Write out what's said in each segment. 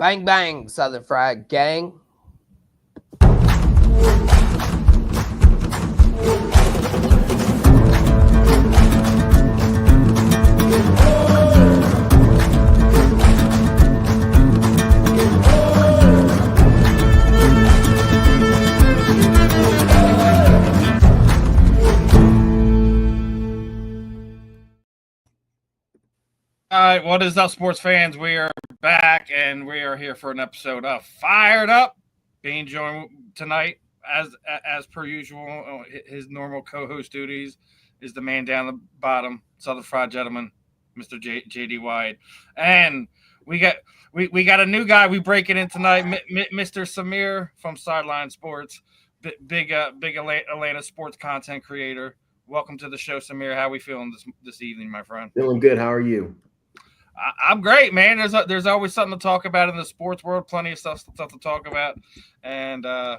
Bang, bang, Southern Fried Gang. All right, what is up, sports fans? We are back, and we are here for an episode of Fired Up. Being joined tonight, as per usual, his normal co-host duties is the man down the bottom, Southern Fried Gentleman, Mr. JD White, and we got a new guy. We breaking in tonight, Mr. Samir from Sideline Sports, big Atlanta sports content creator. Welcome to the show, Samir. How are we feeling this evening, my friend? Feeling good. How are you? I'm great, man. There's always something to talk about in the sports world. Plenty of stuff to talk about, and I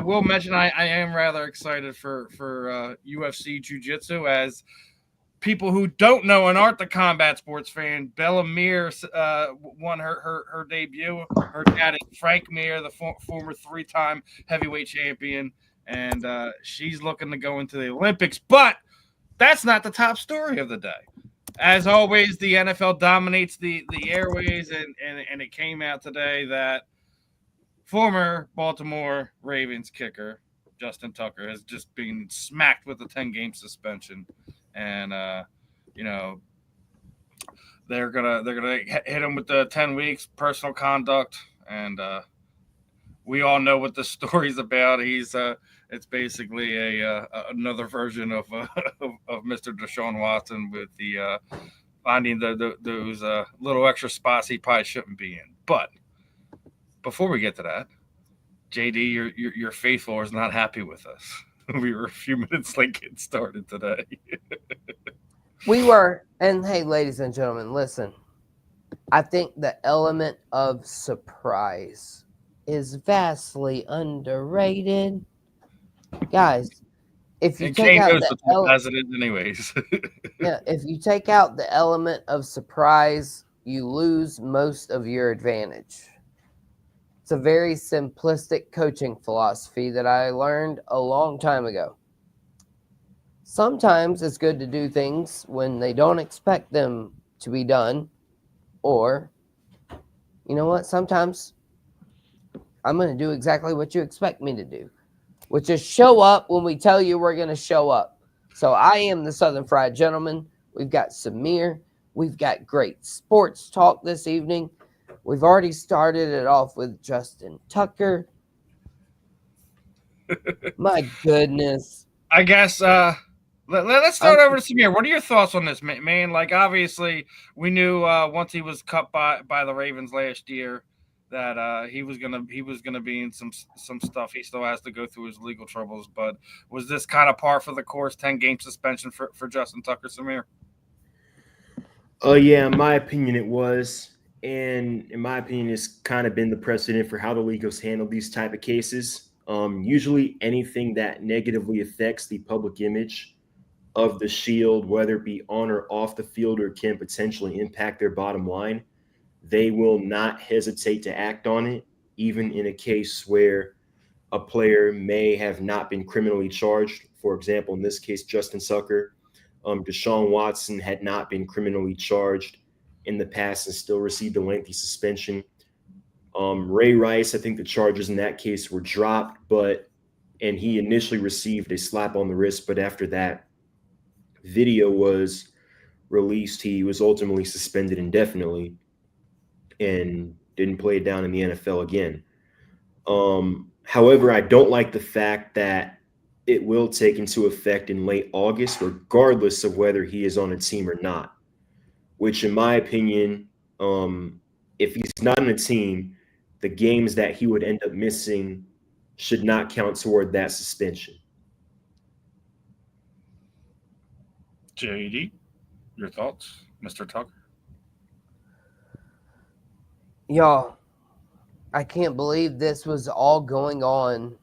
will mention I am rather excited for UFC Jiu-Jitsu. As people who don't know and aren't the combat sports fan, Bella Mir won her debut. Her dad is Frank Mir, the former 3-time heavyweight champion, and she's looking to go into the Olympics. But that's not the top story of the day. As always, the NFL dominates the airways, and it came out today that former Baltimore Ravens kicker Justin Tucker has just been smacked with a 10-game suspension, and they're gonna hit him with the 10 weeks personal conduct, and we all know what the story's about. It's basically another version of Mr. Deshaun Watson with the finding those little extra spots he probably shouldn't be in. But before we get to that, JD, your faithful is not happy with us. We were a few minutes late getting started today. We were, and hey, ladies and gentlemen, listen. I think the element of surprise is vastly underrated. Guys, if you take out as it is anyways. if you take out the element of surprise, you lose most of your advantage. It's a very simplistic coaching philosophy that I learned a long time ago. Sometimes it's good to do things when they don't expect them to be done, or you know what? Sometimes I'm going to do exactly what you expect me to do, which is show up when we tell you we're going to show up. So I am the Southern Fried Gentleman. We've got Samir. We've got great sports talk this evening. We've already started it off with Justin Tucker. My goodness. I guess let's start over to Samir. What are your thoughts on this, man? Like, obviously, we knew once he was cut by the Ravens last year that he was gonna be in some stuff. He still has to go through his legal troubles. But was this kind of par for the course? 10-game suspension for Justin Tucker, Samir? Yeah, in my opinion, it was. And in my opinion, it's kind of been the precedent for how the league has handled these type of cases. Usually anything that negatively affects the public image of the Shield, whether it be on or off the field or can potentially impact their bottom line, they will not hesitate to act on it, even in a case where a player may have not been criminally charged. For example, in this case, Justin Tucker, Deshaun Watson had not been criminally charged in the past and still received a lengthy suspension. Ray Rice, I think the charges in that case were dropped, and he initially received a slap on the wrist, but after that video was released, he was ultimately suspended indefinitely and didn't play it down in the NFL again. However, I don't like the fact that it will take into effect in late August, regardless of whether he is on a team or not, which in my opinion, if he's not on a team, the games that he would end up missing should not count toward that suspension. JD, your thoughts, Mr. Tucker? Y'all, I can't believe this was all going on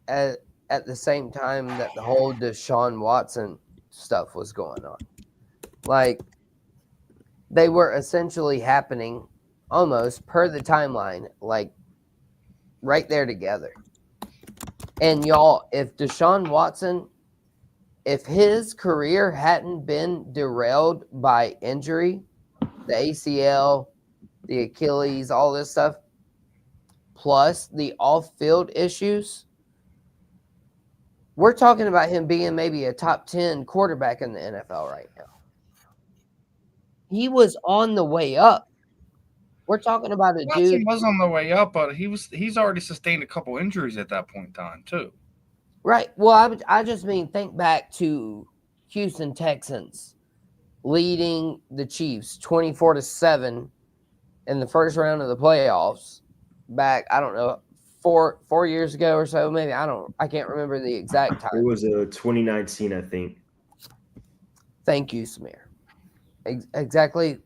at the same time that the whole Deshaun Watson stuff was going on. Like, they were essentially happening almost per the timeline, like right there together. And y'all, if Deshaun Watson, if his career hadn't been derailed by injury, the ACL, the Achilles, all this stuff, plus the off-field issues, we're talking about him being maybe a top 10 quarterback in the NFL right now. He was on the way up. We're talking about a Watson dude. was on the way up, but he's already sustained a couple injuries at that point in time too. Right. Well, I just mean think back to Houston Texans leading the Chiefs 24-7 in the first round of the playoffs back, I don't know, four years ago or so, maybe. I can't remember the exact time. It was 2019, I think. Thank you, Samir. Exactly.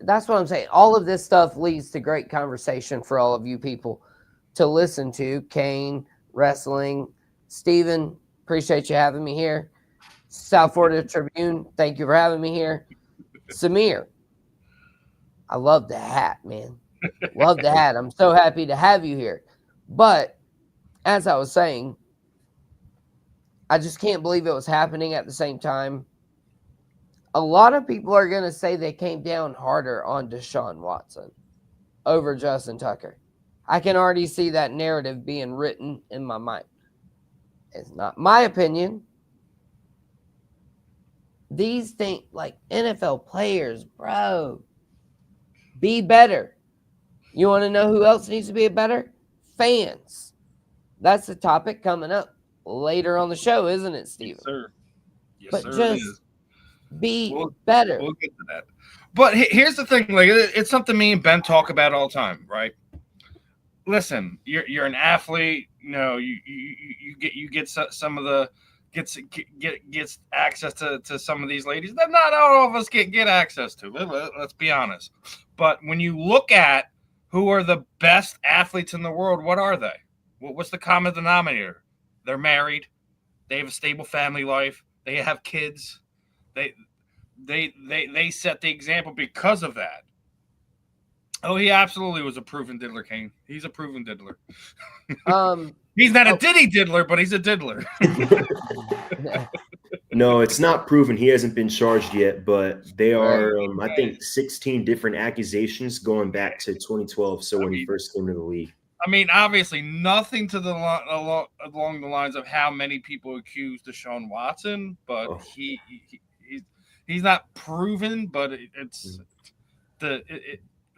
That's what I'm saying. All of this stuff leads to great conversation for all of you people to listen to. Kane, Wrestling, Steven, appreciate you having me here. South Florida Tribune, thank you for having me here. Samir, I love the hat, man. Love the hat. I'm so happy to have you here. But as I was saying, I just can't believe it was happening at the same time. A lot of people are going to say they came down harder on Deshaun Watson over Justin Tucker. I can already see that narrative being written in my mind. It's not my opinion. These things, like NFL players, bro, be better. You want to know who else needs to be better? Fans. That's the topic coming up later on the show, isn't it, Steven? Yes, sir. Yes, but sir, just be better. We'll get to that. But here's the thing: like, it's something me and Ben talk about all the time, right? Listen, you're an athlete. You know, you get some of the gets access to some of these ladies that not all of us get access to. Let's be honest. But when you look at who are the best athletes in the world, what are they? What's the common denominator? They're married. They have a stable family life. They have kids. They set the example because of that. Oh, he absolutely was a proven diddler, Kane. He's a proven diddler. He's not a diddy diddler, but he's a diddler. No, it's not proven. He hasn't been charged yet, but they are, I think, 16 different accusations going back to 2012. So when he first came to the league. I mean, obviously, nothing to the along the lines of how many people accused Deshaun Watson, but he's not proven. But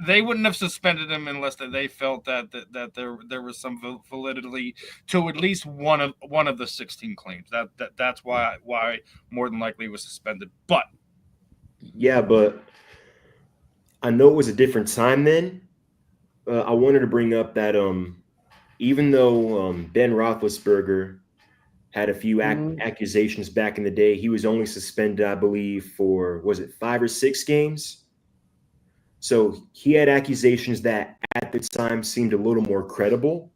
they wouldn't have suspended him unless they felt that there was some validity to at least one of the 16 claims. That's why more than likely he was suspended. But yeah, but I know it was a different time then. I wanted to bring up that even though Ben Roethlisberger had a few accusations back in the day, he was only suspended, I believe, for, was it 5 or 6 games? So he had accusations that at the time seemed a little more credible,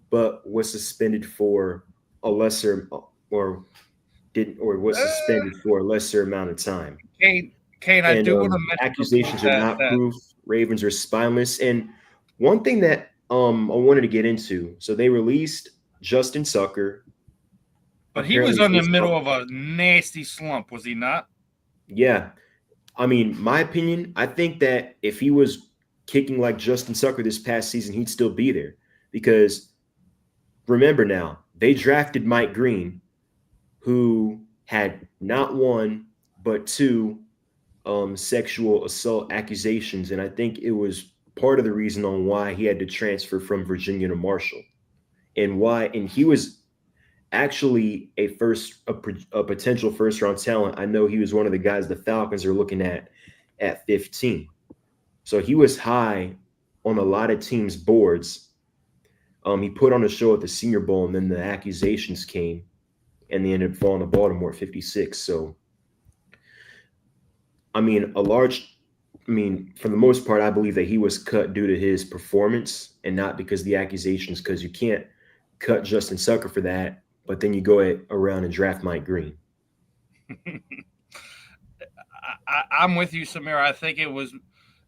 but was suspended for a lesser was suspended for a lesser amount of time. Kane, I do want to mention accusations are not proof. Ravens are spineless. And one thing that I wanted to get into, so they released Justin Tucker. But he was in the middle of a nasty slump, was he not? Yeah. I mean, my opinion, I think that if he was kicking like Justin Tucker this past season, he'd still be there. Because remember now, they drafted Mike Green, who had not 1, but 2 sexual assault accusations. And I think it was part of the reason on why he had to transfer from Virginia to Marshall. And he was actually a potential first-round talent. I know he was one of the guys the Falcons are looking at 15. So he was high on a lot of teams' boards. He put on a show at the Senior Bowl, and then the accusations came, and they ended up falling to Baltimore at 56. So, I mean, for the most part, I believe that he was cut due to his performance and not because of the accusations, because you can't cut Justin Tucker for that, but then you go around and draft Mike Green. I'm with you, Samir. I think it was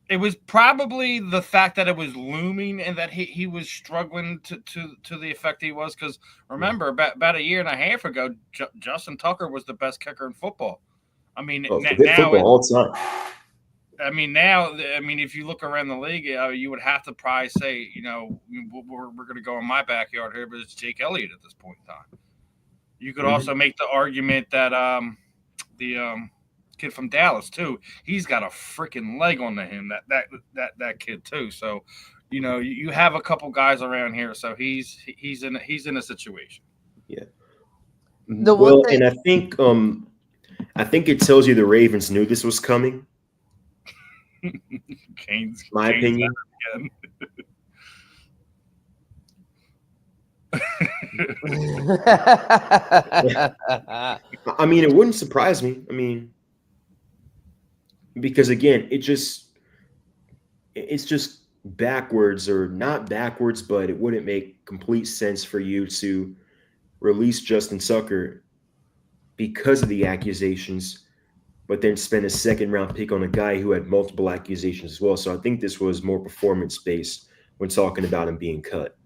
it was probably the fact that it was looming and that he was struggling to the effect he was. Because remember, about a year and a half ago, Justin Tucker was the best kicker in football. I mean, forget now football all the time. I mean, now, if you look around the league, you would have to probably say, we're going to go in my backyard here, but it's Jake Elliott at this point in time. You could also make the argument that the kid from Dallas too, he's got a freaking leg on him. That kid too. So, you have a couple guys around here, so he's in a situation. Yeah. Well, and I think it tells you the Ravens knew this was coming. Kane's opinion. I mean, it wouldn't surprise me. I mean, because again, it's just backwards, or not backwards, but it wouldn't make complete sense for you to release Justin Tucker because of the accusations, but then spend a second-round pick on a guy who had multiple accusations as well. So I think this was more performance-based when talking about him being cut.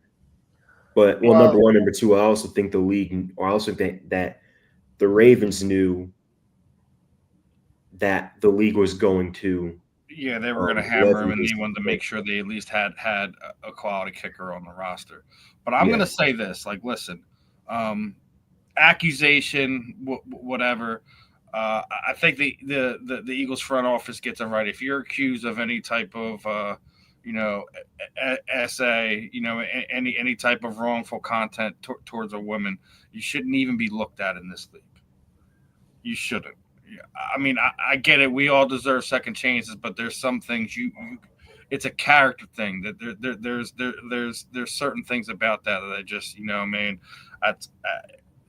But, number one. Number two, I also think the league, or I also think that the Ravens knew that the league was going to. Yeah, they were going to hammer him, and they wanted to make sure they at least had a quality kicker on the roster. But I'm going to say this, listen, accusation, whatever. I think the Eagles front office gets it right. If you're accused of any type of, essay, any type of wrongful content towards a woman, you shouldn't even be looked at in this league. You shouldn't. I mean, I get it. We all deserve second chances, but there's some things it's a character thing. That there's certain things about that I just, man,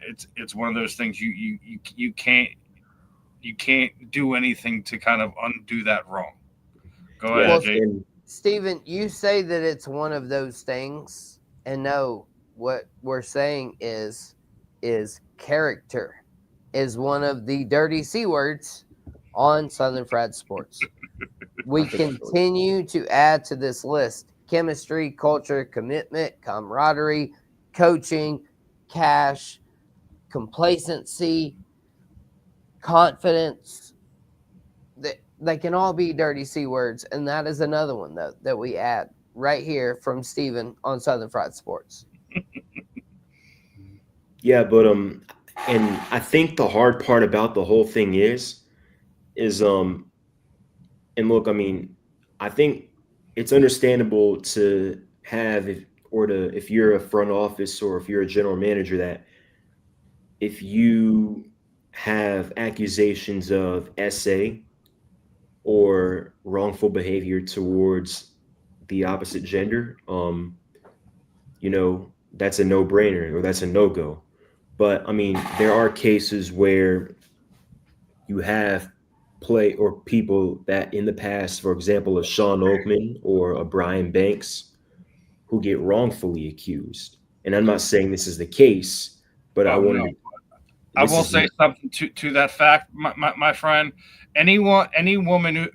it's one of those things you can't do anything to kind of undo that wrong. Go ahead, Jay. Steven, you say that it's one of those things, and no, what we're saying is character is one of the dirty C words on Southern Fried Sports. We continue to add to this list: chemistry, culture, commitment, camaraderie, coaching, cash, complacency, confidence. They can all be dirty C words, and that is another one that we add right here from Steven on Southern Fried Sports. Yeah, but and I think the hard part about the whole thing is and look, I mean, I think it's understandable to have if you're a front office or if you're a general manager, that if you have accusations of SA or wrongful behavior towards the opposite gender, that's a no-brainer, or that's a no-go. But I mean, there are cases where you have people that in the past, for example, a Sean Oakman or a Brian Banks, who get wrongfully accused. And I'm not saying this is the case, but I will say something to that fact, my friend. Any woman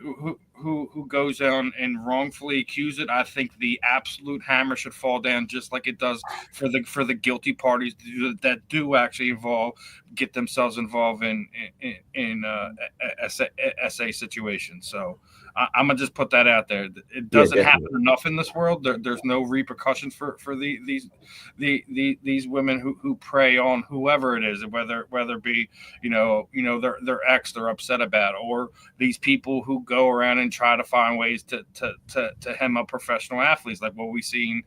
who goes on and wrongfully accuse it, I think the absolute hammer should fall down, just like it does for the guilty parties that do actually get themselves involved in SA situations. So I'm gonna just put that out there. It doesn't happen enough in this world. There's no repercussions for these women who prey on whoever it is, whether it be their ex they're upset about, or these people who go around and try to find ways to hem up professional athletes, like what we've seen,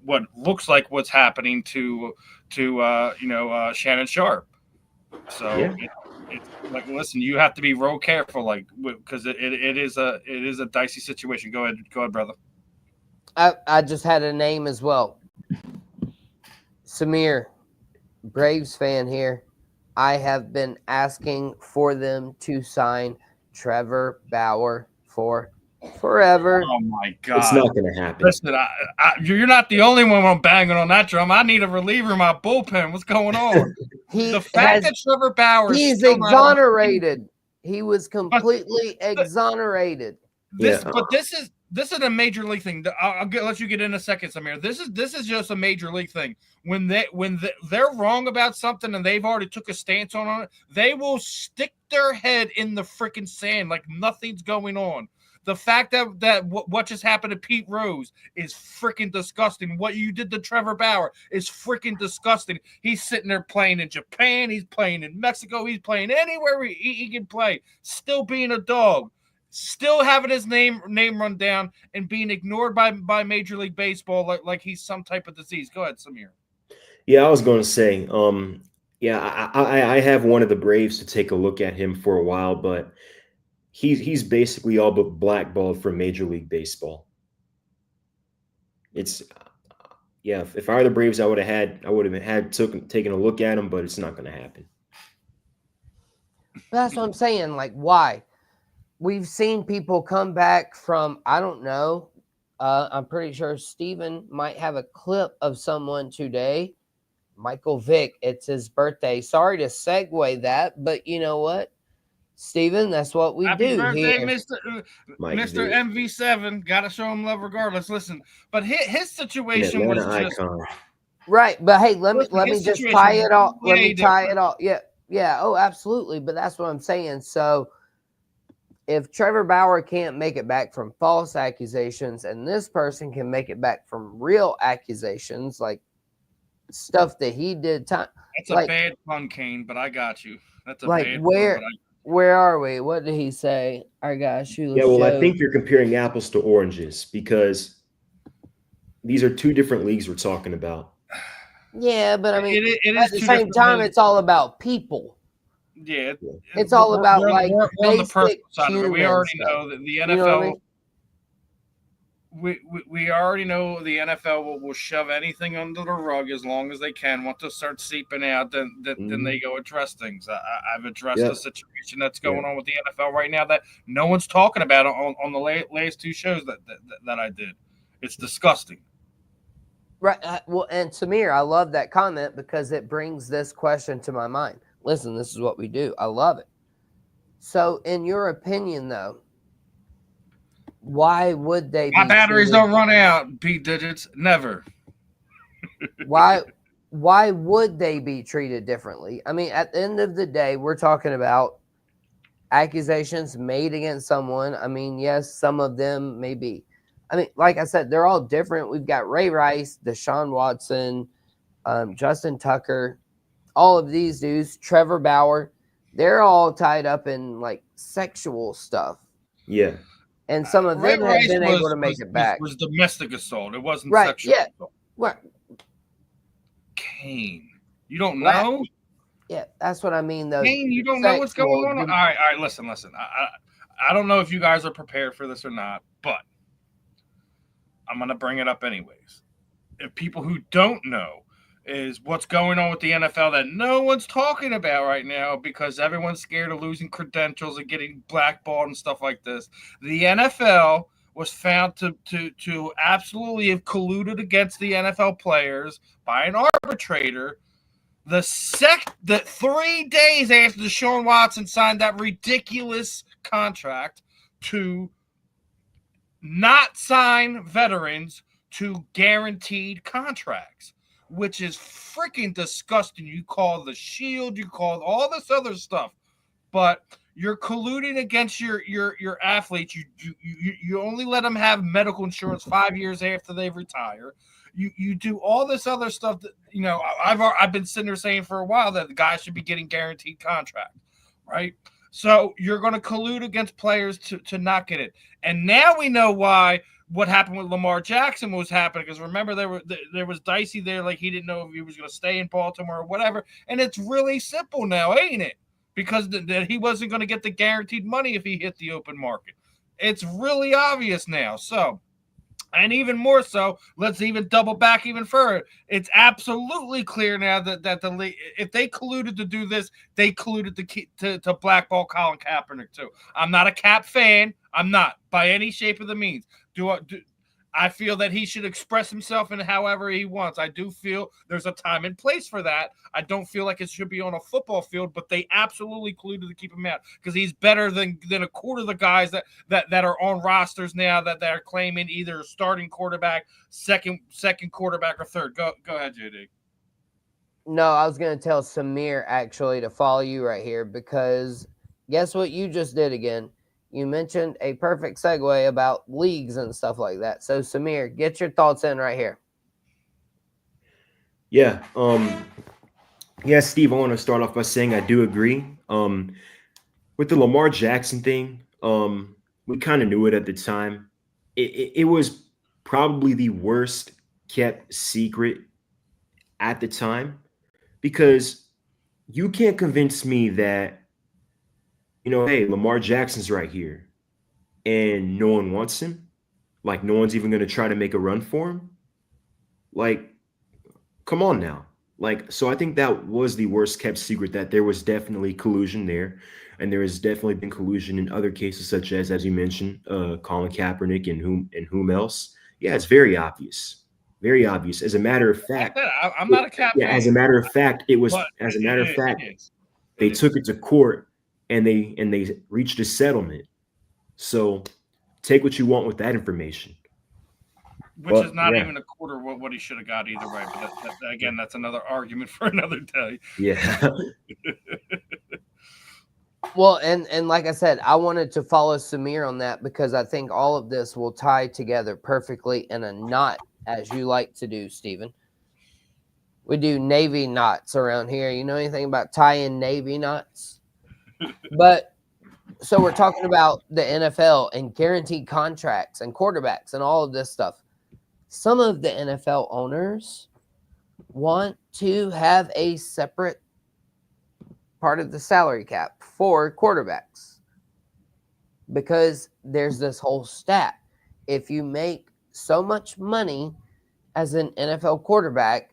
what looks like what's happening to Shannon Sharp. So it's like, listen, you have to be real careful, because it is a dicey situation. Go ahead, brother. I just had a name as well. Samir, Braves fan here. I have been asking for them to sign Trevor Bauer for forever. Oh my God, it's not going to happen. Listen, you're not the only one I'm banging on that drum. I need a reliever in my bullpen. What's going on? The fact that Trevor Bauer, he's exonerated. He was completely exonerated. Yeah. This is a major league thing. I'll let you get in a second, Samir. This is just a major league thing. When they're wrong about something and they've already took a stance on it, they will stick their head in the freaking sand like nothing's going on. The fact that what just happened to Pete Rose is freaking disgusting. What you did to Trevor Bauer is freaking disgusting. He's sitting there playing in Japan. He's playing in Mexico. He's playing anywhere he can play. Still being a dog. Still having his name run down and being ignored by Major League Baseball like he's some type of disease. Go ahead, Samir. Yeah, I was going to say, yeah, I have one of the Braves to take a look at him for a while, but he's basically all but blackballed from Major League Baseball. It's yeah, if I were the Braves, I would have taken a look at him, but it's not going to happen. That's what I'm saying. Like, why? We've seen people come back from, I don't know. I'm pretty sure Steven might have a clip of someone today. Michael Vick, it's his birthday. Sorry to segue that, but you know what, Steven, that's what we Happy do birthday, here. Mr. MV7. Gotta show him love regardless. Listen, but his situation was just icon. Right. But hey, let me just tie it all. Let me tie different. it all. Yeah. Yeah. Oh, absolutely. But that's what I'm saying. So if Trevor Bauer can't make it back from false accusations and this person can make it back from real accusations, like stuff that he did That's like, a bad pun, Kane, but I got you. That's a like bad where pun, where are we? What did he say? I got shoeless. Yeah, well, Joe. I think you're comparing apples to oranges because these are two different leagues we're talking about. Yeah, but I mean, it at the same time, it's all about people. Yeah, it's all about we're on the personal side of it. We already stuff. know that the NFL. You know what I mean? We already know the NFL will shove anything under the rug as long as they can. Once they start seeping out, then they go address things. I've addressed the situation that's going on with the NFL right now that no one's talking about on the last two shows that I did. It's disgusting. Right. Well, and Samir, I love that comment because it brings this question to my mind. Listen, this is what we do. I love it. So, in your opinion, though, why would they My batteries don't run out, Pete Digits. Never. Why would they be treated differently? I mean, at the end of the day, we're talking about accusations made against someone. I mean, yes, some of them may be. I mean, like I said, they're all different. We've got Ray Rice, Deshaun Watson, Justin Tucker, all of these dudes, Trevor Bauer. They're all tied up in like sexual stuff. Yeah. And some of them have been able to make it back. It was domestic assault. It wasn't right, sexual assault. Right. Kane. You don't know? Yeah, that's what I mean, though. Kane, you don't know what's going on? All right, listen. I don't know if you guys are prepared for this or not, but I'm going to bring it up anyways. If people who don't know is what's going on with the NFL that no one's talking about right now because everyone's scared of losing credentials and getting blackballed and stuff like this. The NFL was found to absolutely have colluded against the NFL players by an arbitrator the 3 days after Deshaun Watson signed that ridiculous contract to not sign veterans to guaranteed contracts, which is freaking disgusting. You call the shield, you call all this other stuff, but you're colluding against your athletes. You only let them have medical insurance 5 years after they retire. You do all this other stuff that, you know, I've been sitting there saying for a while that the guy should be getting guaranteed contract, right? So you're going to collude against players to not get it. And now we know why what happened with Lamar Jackson was happening, because remember there was dicey there, like he didn't know if he was going to stay in Baltimore or whatever. And it's really simple now, ain't it? Because he wasn't going to get the guaranteed money if he hit the open market. It's really obvious now. So, and even more so, let's even double back even further. It's absolutely clear now that the league, if they colluded to do this, they colluded to blackball Colin Kaepernick too. I'm not a Cap fan. I'm not by any shape of the means. I feel that he should express himself in however he wants. I do feel there's a time and place for that. I don't feel like it should be on a football field, but they absolutely colluded to keep him out because he's better than a quarter of the guys that are on rosters now that are claiming either starting quarterback, second quarterback, or third. Go ahead, JD. No, I was going to tell Samir actually to follow you right here because guess what you just did again? You mentioned a perfect segue about leagues and stuff like that. So, Samir, get your thoughts in right here. Yeah. Yeah, Steve, I want to start off by saying I do agree. With the Lamar Jackson thing, we kind of knew it at the time. It was probably the worst kept secret at the time because you can't convince me that, hey, Lamar Jackson's right here and no one wants him. Like, no one's even going to try to make a run for him. Like, come on now. Like, so I think that was the worst kept secret, that there was definitely collusion there. And there has definitely been collusion in other cases, such as you mentioned, Colin Kaepernick and whom else. Yeah, it's very obvious. Very obvious. As a matter of fact, I'm not a Cap yeah, fan. as a matter of fact, it was But as a matter of fact, they took it to court and they reached a settlement. So take what you want with that information. which is not even a quarter what he should have got either way. But again, that's another argument for another day. Yeah. Well, and like I said, I wanted to follow Samir on that because I think all of this will tie together perfectly in a knot, as you like to do, Stephen. We do Navy knots around here. You know anything about tying Navy knots? But so we're talking about the NFL and guaranteed contracts and quarterbacks and all of this stuff. Some of the NFL owners want to have a separate part of the salary cap for quarterbacks because there's this whole stat. If you make so much money as an NFL quarterback,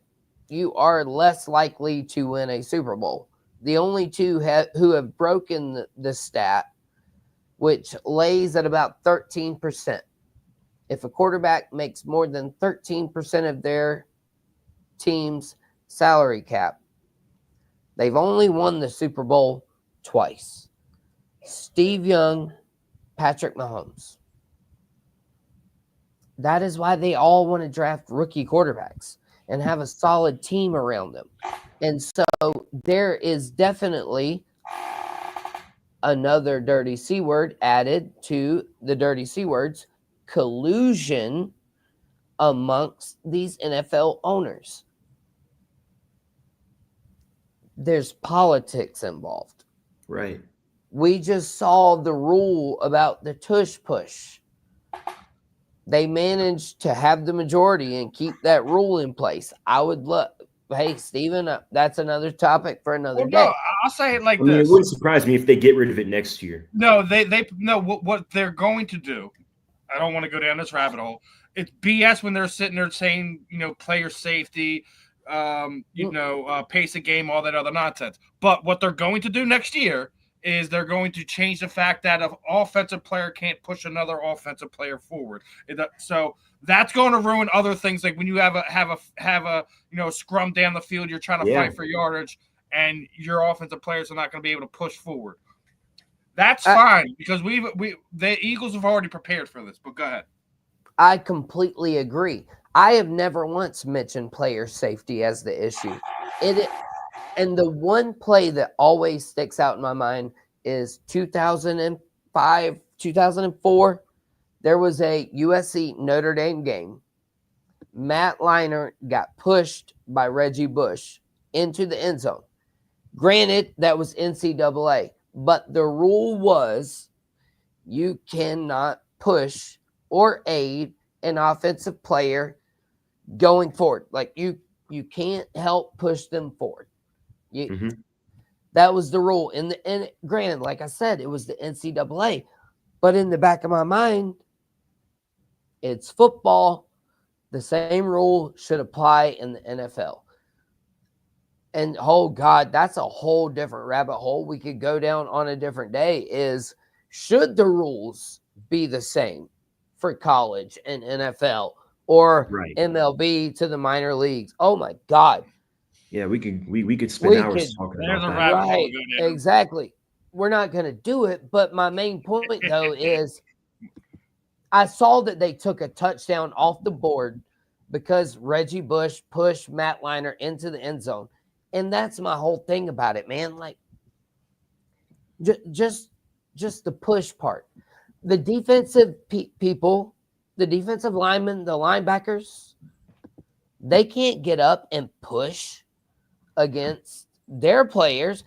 you are less likely to win a Super Bowl. The only two who have broken the stat, which lays at about 13%. If a quarterback makes more than 13% of their team's salary cap, they've only won the Super Bowl twice. Steve Young, Patrick Mahomes. That is why they all want to draft rookie quarterbacks and have a solid team around them. And so there is definitely another dirty C word added to the dirty C words, collusion amongst these NFL owners. There's politics involved. Right. We just saw the rule about the tush push. They managed to have the majority and keep that rule in place. I would love, hey, Stephen, that's another topic for another day. No, I'll say it like I mean, this. it wouldn't surprise me if they get rid of it next year. No, they no, what they're going to do. I don't want to go down this rabbit hole. It's BS when they're sitting there saying, player safety, pace of game, all that other nonsense. But what they're going to do next year is they're going to change the fact that an offensive player can't push another offensive player forward. So that's going to ruin other things, like when you have a scrum down the field, you're trying to fight for yardage, and your offensive players are not going to be able to push forward. That's fine because the Eagles have already prepared for this. But go ahead. I completely agree. I have never once mentioned player safety as the issue. And the one play that always sticks out in my mind is 2005, 2004. There was a USC Notre Dame game. Matt Leinart got pushed by Reggie Bush into the end zone. Granted, that was NCAA, but the rule was you cannot push or aid an offensive player going forward. Like you can't help push them forward. That was the rule. And granted, like I said, it was the NCAA. But in the back of my mind, it's football. The same rule should apply in the NFL. And oh God, that's a whole different rabbit hole we could go down on a different day. Is should the rules be the same for college and NFL or Right. MLB to the minor leagues. Oh my God. Yeah, we could spend We hours could, talking There's about a that. rabbit hole to right, go down. exactly. We're not going to do it. But my main point, though, is I saw that they took a touchdown off the board because Reggie Bush pushed Matt Liner into the end zone. And that's my whole thing about it, man. Like, just the push part. The defensive people, the defensive linemen, the linebackers, they can't get up and push against their players.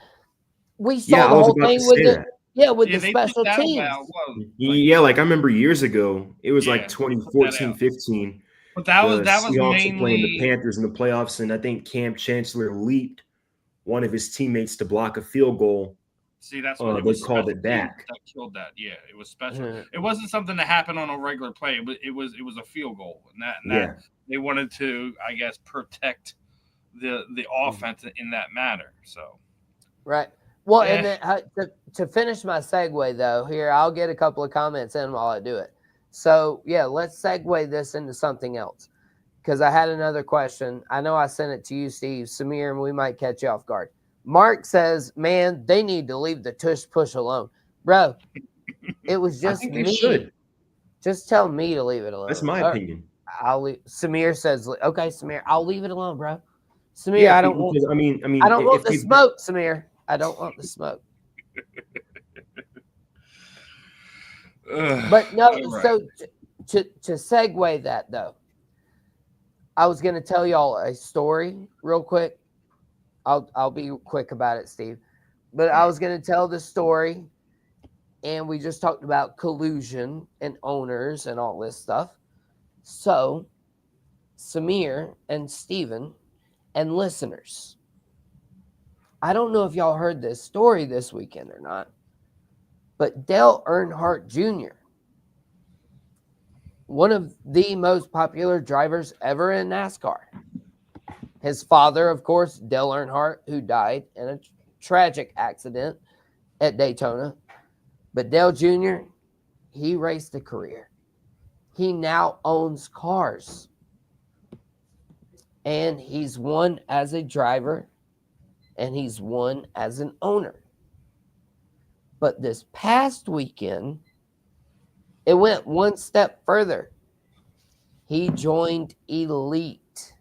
We Yeah, saw I the was whole about to thing with say the that. with Yeah, the they took special that about teams. Yeah, like I remember years ago, it was like yeah, put that 2014, out. 15. But The that was Seahawks were playing the mainly Panthers in the playoffs, and I think Cam Chancellor leaped one of his teammates to block a field goal. see that's what it They was called special it teams back. that killed that. Yeah, it was special. Mhm. It wasn't something that happened on a regular play. It was a field goal, and that Yeah, they wanted to, I guess, protect the offense in that matter. So Right. Well, and yeah, then to finish my segue though, here I'll get a couple of comments in while I do it. So yeah, let's segue this into something else because I had another question. I know I sent it to you, Steve, Samir, and we might catch you off guard. Mark says, "Man, they need to leave the tush push alone, bro. It was I just think they me. should. Just tell me to leave it That's alone." my opinion. I'll leave. Samir says, "Okay, Samir, I'll leave it alone, bro. Samir, Yeah, I don't want. because I don't want if the they've smoke, Samir. I don't want the smoke." But no, all right. so to segue that though, I was gonna tell y'all a story real quick. I'll be quick about it, Steve. But All I right. was gonna tell the story, and we just talked about collusion and owners and all this stuff. So Samir and Steven and listeners, I don't know if y'all heard this story this weekend or not, but Dale Earnhardt Jr., one of the most popular drivers ever in NASCAR. His father, of course, Dale Earnhardt, who died in a tragic accident at Daytona. But Dale Jr., he raced a career. He now owns cars. And he's won as a driver and he's won as an owner. But this past weekend, it went one step further. He joined elite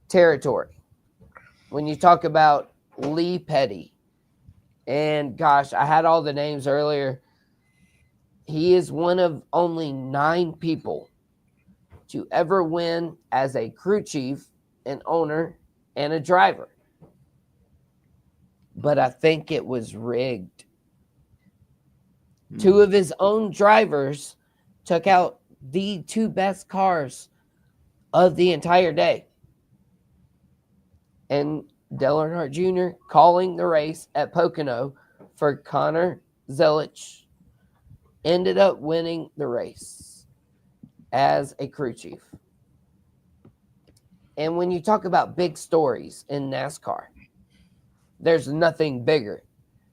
territory. When you talk about Lee Petty, and gosh, I had all the names earlier. He is one of only 9 people to ever win as a crew chief, an owner, and a driver. But I think it was rigged. 2 of his own drivers took out the 2 best cars of the entire day. And Dale Earnhardt Jr. calling the race at Pocono for Connor Zelich ended up winning the race as a crew chief. And when you talk about big stories in NASCAR, there's nothing bigger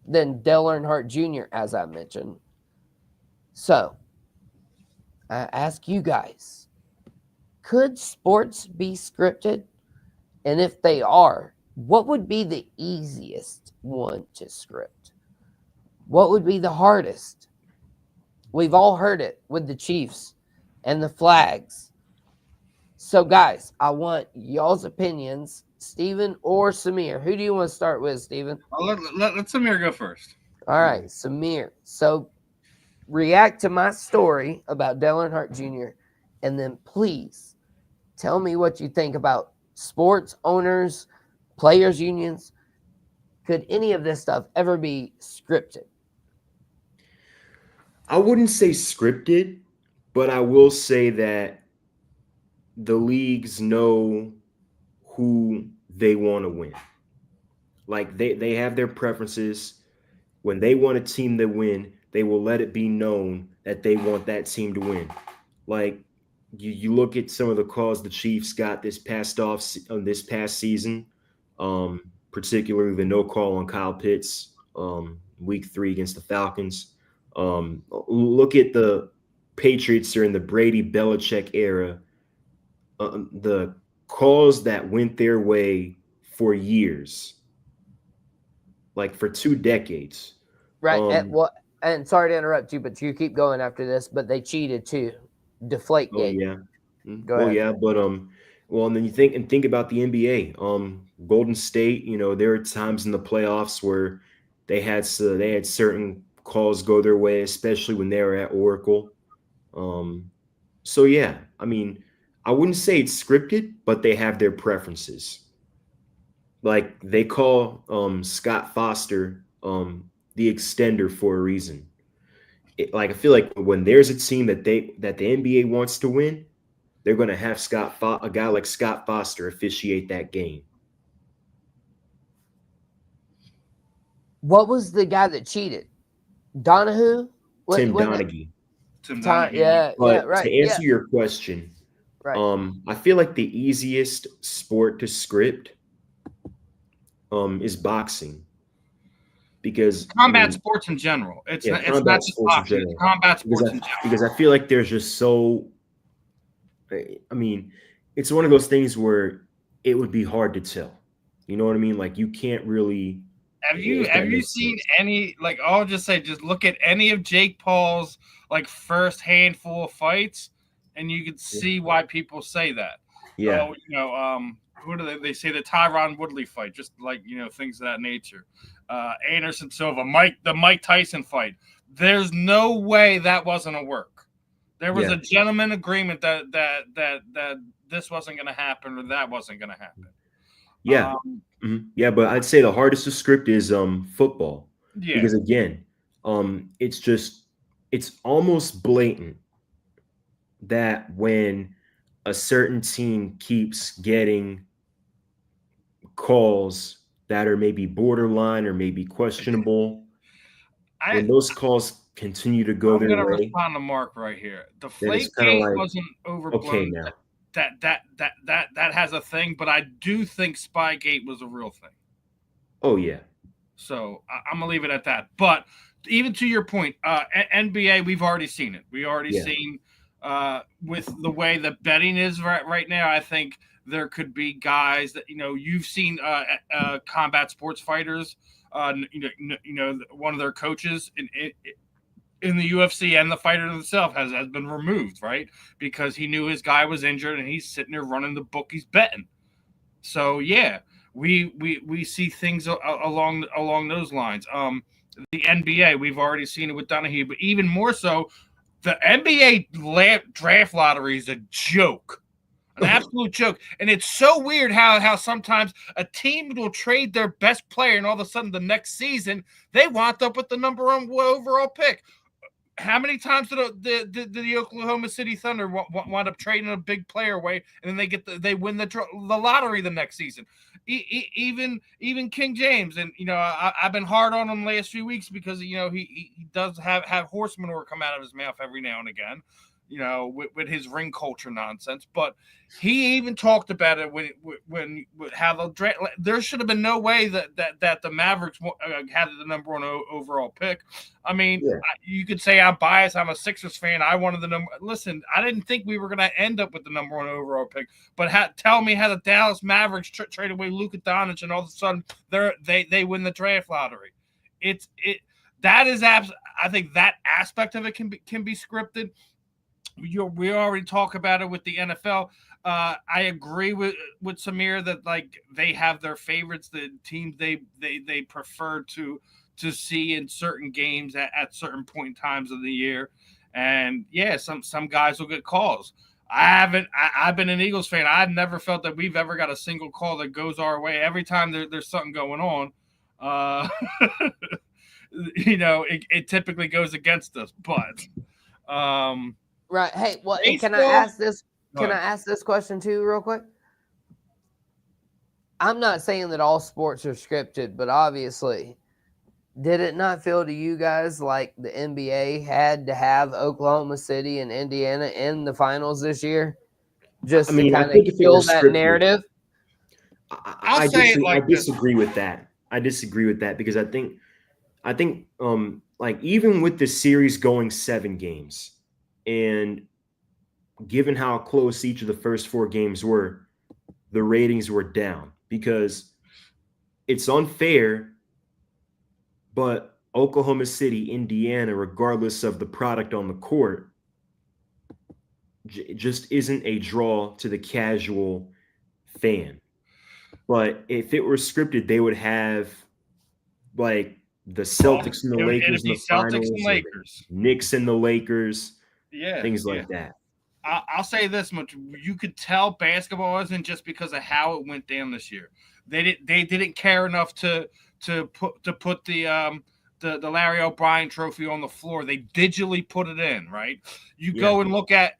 than Dale Earnhardt Jr., as I mentioned. So, I ask you guys, could sports be scripted? And if they are, what would be the easiest one to script? What would be the hardest? We've all heard it with the Chiefs and the flags. So, guys, I want y'all's opinions. Steven or Samir? Who do you want to start with, Steven? Let Samir go first. All right, Samir. So, react to my story about Dale Earnhardt Jr. and then please tell me what you think about sports owners, players' unions. Could any of this stuff ever be scripted? I wouldn't say scripted, but I will say that the leagues know who they want to win. Like they have their preferences. When they want a team to win, they will let it be known that they want that team to win. Like you look at some of the calls the Chiefs got this past season, particularly the no call on Kyle Pitts, week 3 against the Falcons. Look at Patriots during the Brady Belichick era, the calls that went their way for years, like for 2 decades. Right. And Um, what? And sorry to interrupt you, but you keep going after this. But they cheated too. Deflate oh gate. yeah, Go well ahead. yeah, but well, and then you think about the NBA. Golden State. There are times in the playoffs where they had certain calls go their way, especially when they were at Oracle. Um, so yeah, I mean, I wouldn't say it's scripted, but they have their preferences. Like they call Scott Foster the extender for a reason. Like I feel like when there's a team that the NBA wants to win, they're going to have a guy like Scott Foster officiate that game. What was the guy that cheated? Donahue? Tim Wasn't it? Donaghy. Tim Donaghy. Yeah. But Right. to answer your question, Right. I feel like the easiest sport to script is boxing, because Combat sports in general. It's not just boxing. It's combat sports in general. Because I feel like there's just so. I mean, it's one of those things where it would be hard to tell. You know what I mean? Like you can't really. Have you seen any, like, I'll just say, just look at any of Jake Paul's like first handful of fights, and you can see why people say that. Yeah. Who do they say the Tyron Woodley fight, just like, things of that nature. Anderson Silva, the Mike Tyson fight. There's no way that wasn't a work. There was a gentleman agreement that this wasn't going to happen or that wasn't going to happen. Yeah. Yeah, but I'd say the hardest to script is football. Yeah. Because again, it's almost blatant that when a certain team keeps getting calls that are maybe borderline or maybe questionable, when those calls continue to go their way. I'm going to respond to Mark right here. The Flake game wasn't overblown. Okay, now. That has a thing, but I do think Spygate was a real thing. Oh yeah. So I'm gonna leave it at that. But even to your point, NBA, we've already seen it. We already seen with the way the betting is right now. I think there could be guys that you've seen combat sports fighters. One of their coaches in the UFC and the fighter himself has been removed, right? Because he knew his guy was injured and he's sitting there running the book, he's betting. So yeah, we see things along those lines. The NBA, we've already seen it with Donahue, but even more so, the NBA draft lottery is a joke. An absolute joke. And it's so weird how sometimes a team will trade their best player and all of a sudden the next season they wound up with the number one overall pick. How many times did the Oklahoma City Thunder wind up trading a big player away, and then they win the lottery the next season? Even King James, and I've been hard on him the last few weeks because he does have horse manure come out of his mouth every now and again, with his ring culture nonsense. But he even talked about it when how the draft. There should have been no way that the Mavericks had the number one overall pick. I mean, you could say I'm biased. I'm a Sixers fan. I wanted the number. Listen, I didn't think we were going to end up with the number one overall pick. But tell me how the Dallas Mavericks trade away Luka Doncic and all of a sudden they win the draft lottery. That is I think that aspect of it can be scripted. We already talk about it with the NFL. I agree with Samir that like they have their favorites, the teams they prefer to see in certain games at certain point in times of the year. And yeah, some guys will get calls. I've been an Eagles fan. I've never felt that we've ever got a single call that goes our way. Every time there's something going on, it typically goes against us. But right. Hey, well, baseball, can I ask this? Can I ask this question too, real quick? I'm not saying that all sports are scripted, but obviously, did it not feel to you guys like the NBA had to have Oklahoma City and Indiana in the finals this year, just to kind of kill that narrative? I disagree with that. I disagree with that because I think like even with the series going 7 games, And given how close each of the first 4 games were, the ratings were down because it's unfair, but Oklahoma City, Indiana, regardless of the product on the court, just isn't a draw to the casual fan. But if it were scripted, they would have like the Celtics and the Lakers in the finals, and Lakers, Knicks and the Lakers, yeah, things like that. I'll say this much: you could tell basketball isn't just because of how it went down this year. They didn't care enough to put the Larry O'Brien trophy on the floor. They digitally put it in, right? You go and look at,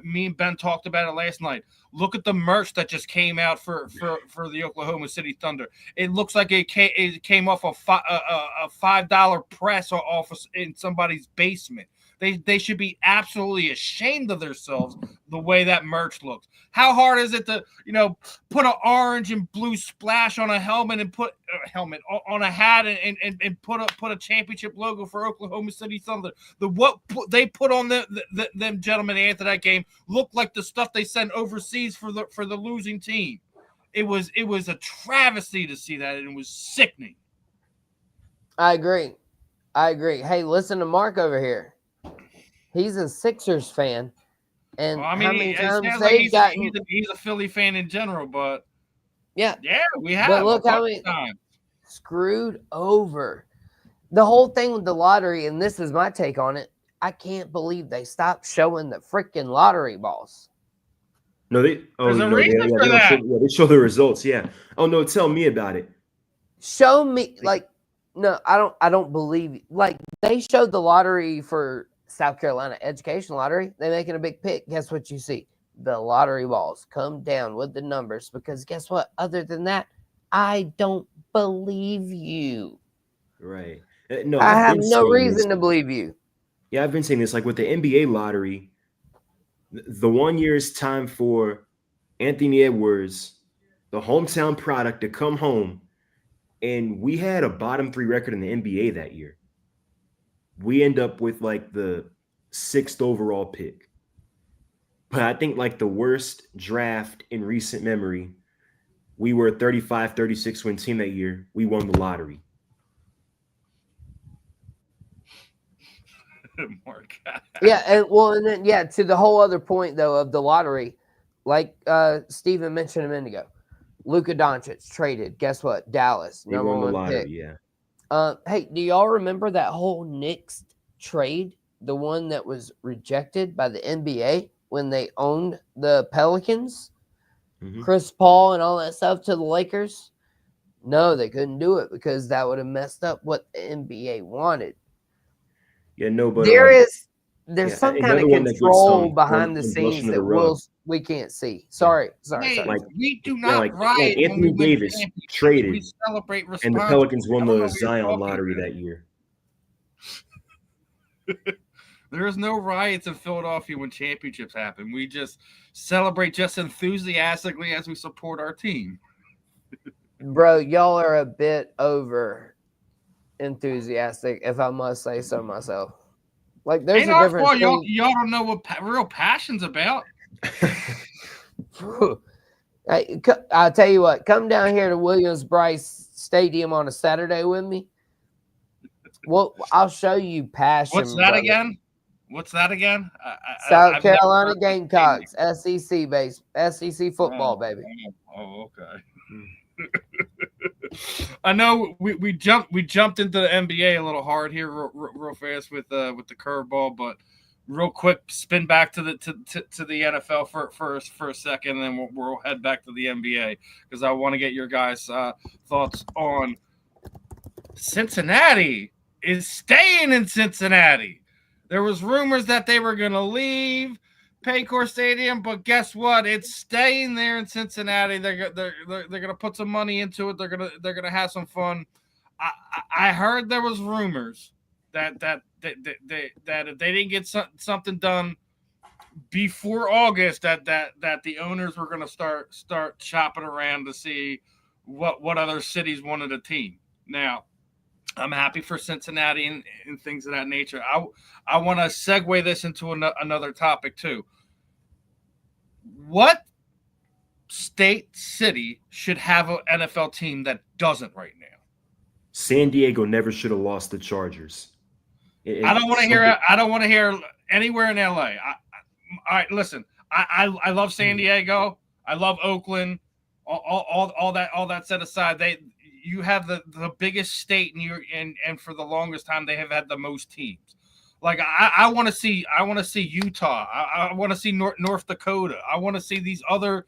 me and Ben talked about it last night. Look at the merch that just came out for the Oklahoma City Thunder. It looks like it came off a $5 press off in somebody's basement. They should be absolutely ashamed of themselves the way that merch looks. How hard is it to, put an orange and blue splash on a helmet and put on a hat and put a championship logo for Oklahoma City Thunder? What they put on them gentlemen after that game looked like the stuff they sent overseas for the losing team. It was a travesty to see that, and it was sickening. I agree. Hey, listen to Mark over here. He's a Sixers fan, and how many times they've gotten? He's a Philly fan in general, but yeah, we have. But look how many times screwed over. The whole thing with the lottery, and this is my take on it. I can't believe they stopped showing the freaking lottery balls. No, there's a reason for that. They show the results. Yeah. Oh no, tell me about it. Show me, no, I don't believe. Like, they showed the lottery for South Carolina Education Lottery. They making a big pick. Guess what you see? The lottery balls come down with the numbers, because guess what? Other than that, I don't believe you. Right. No, I have no reason to believe you. Yeah, I've been saying this. Like with the NBA lottery, the 1 year is time for Anthony Edwards, the hometown product, to come home. And we had a bottom 3 record in the NBA that year. We end up with like the 6th overall pick. But I think like the worst draft in recent memory, we were a 35-36 win team that year. We won the lottery. Yeah, and then to the whole other point though of the lottery, like Steven mentioned a minute ago, Luka Doncic traded. Guess what? Dallas, they won the lottery, pick. Yeah. Hey, do y'all remember that whole Knicks trade? The one that was rejected by the NBA when they owned the Pelicans? Mm-hmm. Chris Paul and all that stuff to the Lakers? No, they couldn't do it because that would have messed up what the NBA wanted. Yeah, no, but there's some kind of control behind the scenes that we can't see. Sorry. Like, we do not riot. Like Anthony Davis traded. We celebrate and the Pelicans won the Zion lottery that year. There is no riots in Philadelphia when championships happen. We just celebrate just enthusiastically as we support our team. Bro, y'all are a bit over enthusiastic, if I must say so myself. Like, there's a difference. Y'all don't know what real passion's about. Hey, I'll tell you what. Come down here to Williams-Brice Stadium on a Saturday with me. Well, I'll show you passion. What's that again? South Carolina Gamecocks, SEC base, SEC football, baby. Oh, okay. I know we jumped into the NBA a little hard here, real fast with the curveball, but real quick spin back to the NFL for a second, and then we'll head back to the NBA because I want to get your guys' thoughts on Cincinnati is staying in Cincinnati. There was rumors that they were going to leave Paycor Stadium, but guess what? It's staying there in Cincinnati. They're going to put some money into it. They're going to have some fun. I heard there was rumors that if they didn't get something done before August, that the owners were going to start shopping around to see what other cities wanted a team. Now, I'm happy for Cincinnati and things of that nature. I want to segue this into another topic too. What state city should have an NFL team that doesn't right now? San Diego never should have lost the Chargers. I don't want to hear. I don't want to hear anywhere in LA. All right, listen. I love San Diego. I love Oakland. All that set aside, you have the biggest state, and for the longest time they have had the most teams. Like I want to see Utah. I want to see North Dakota. I want to see these other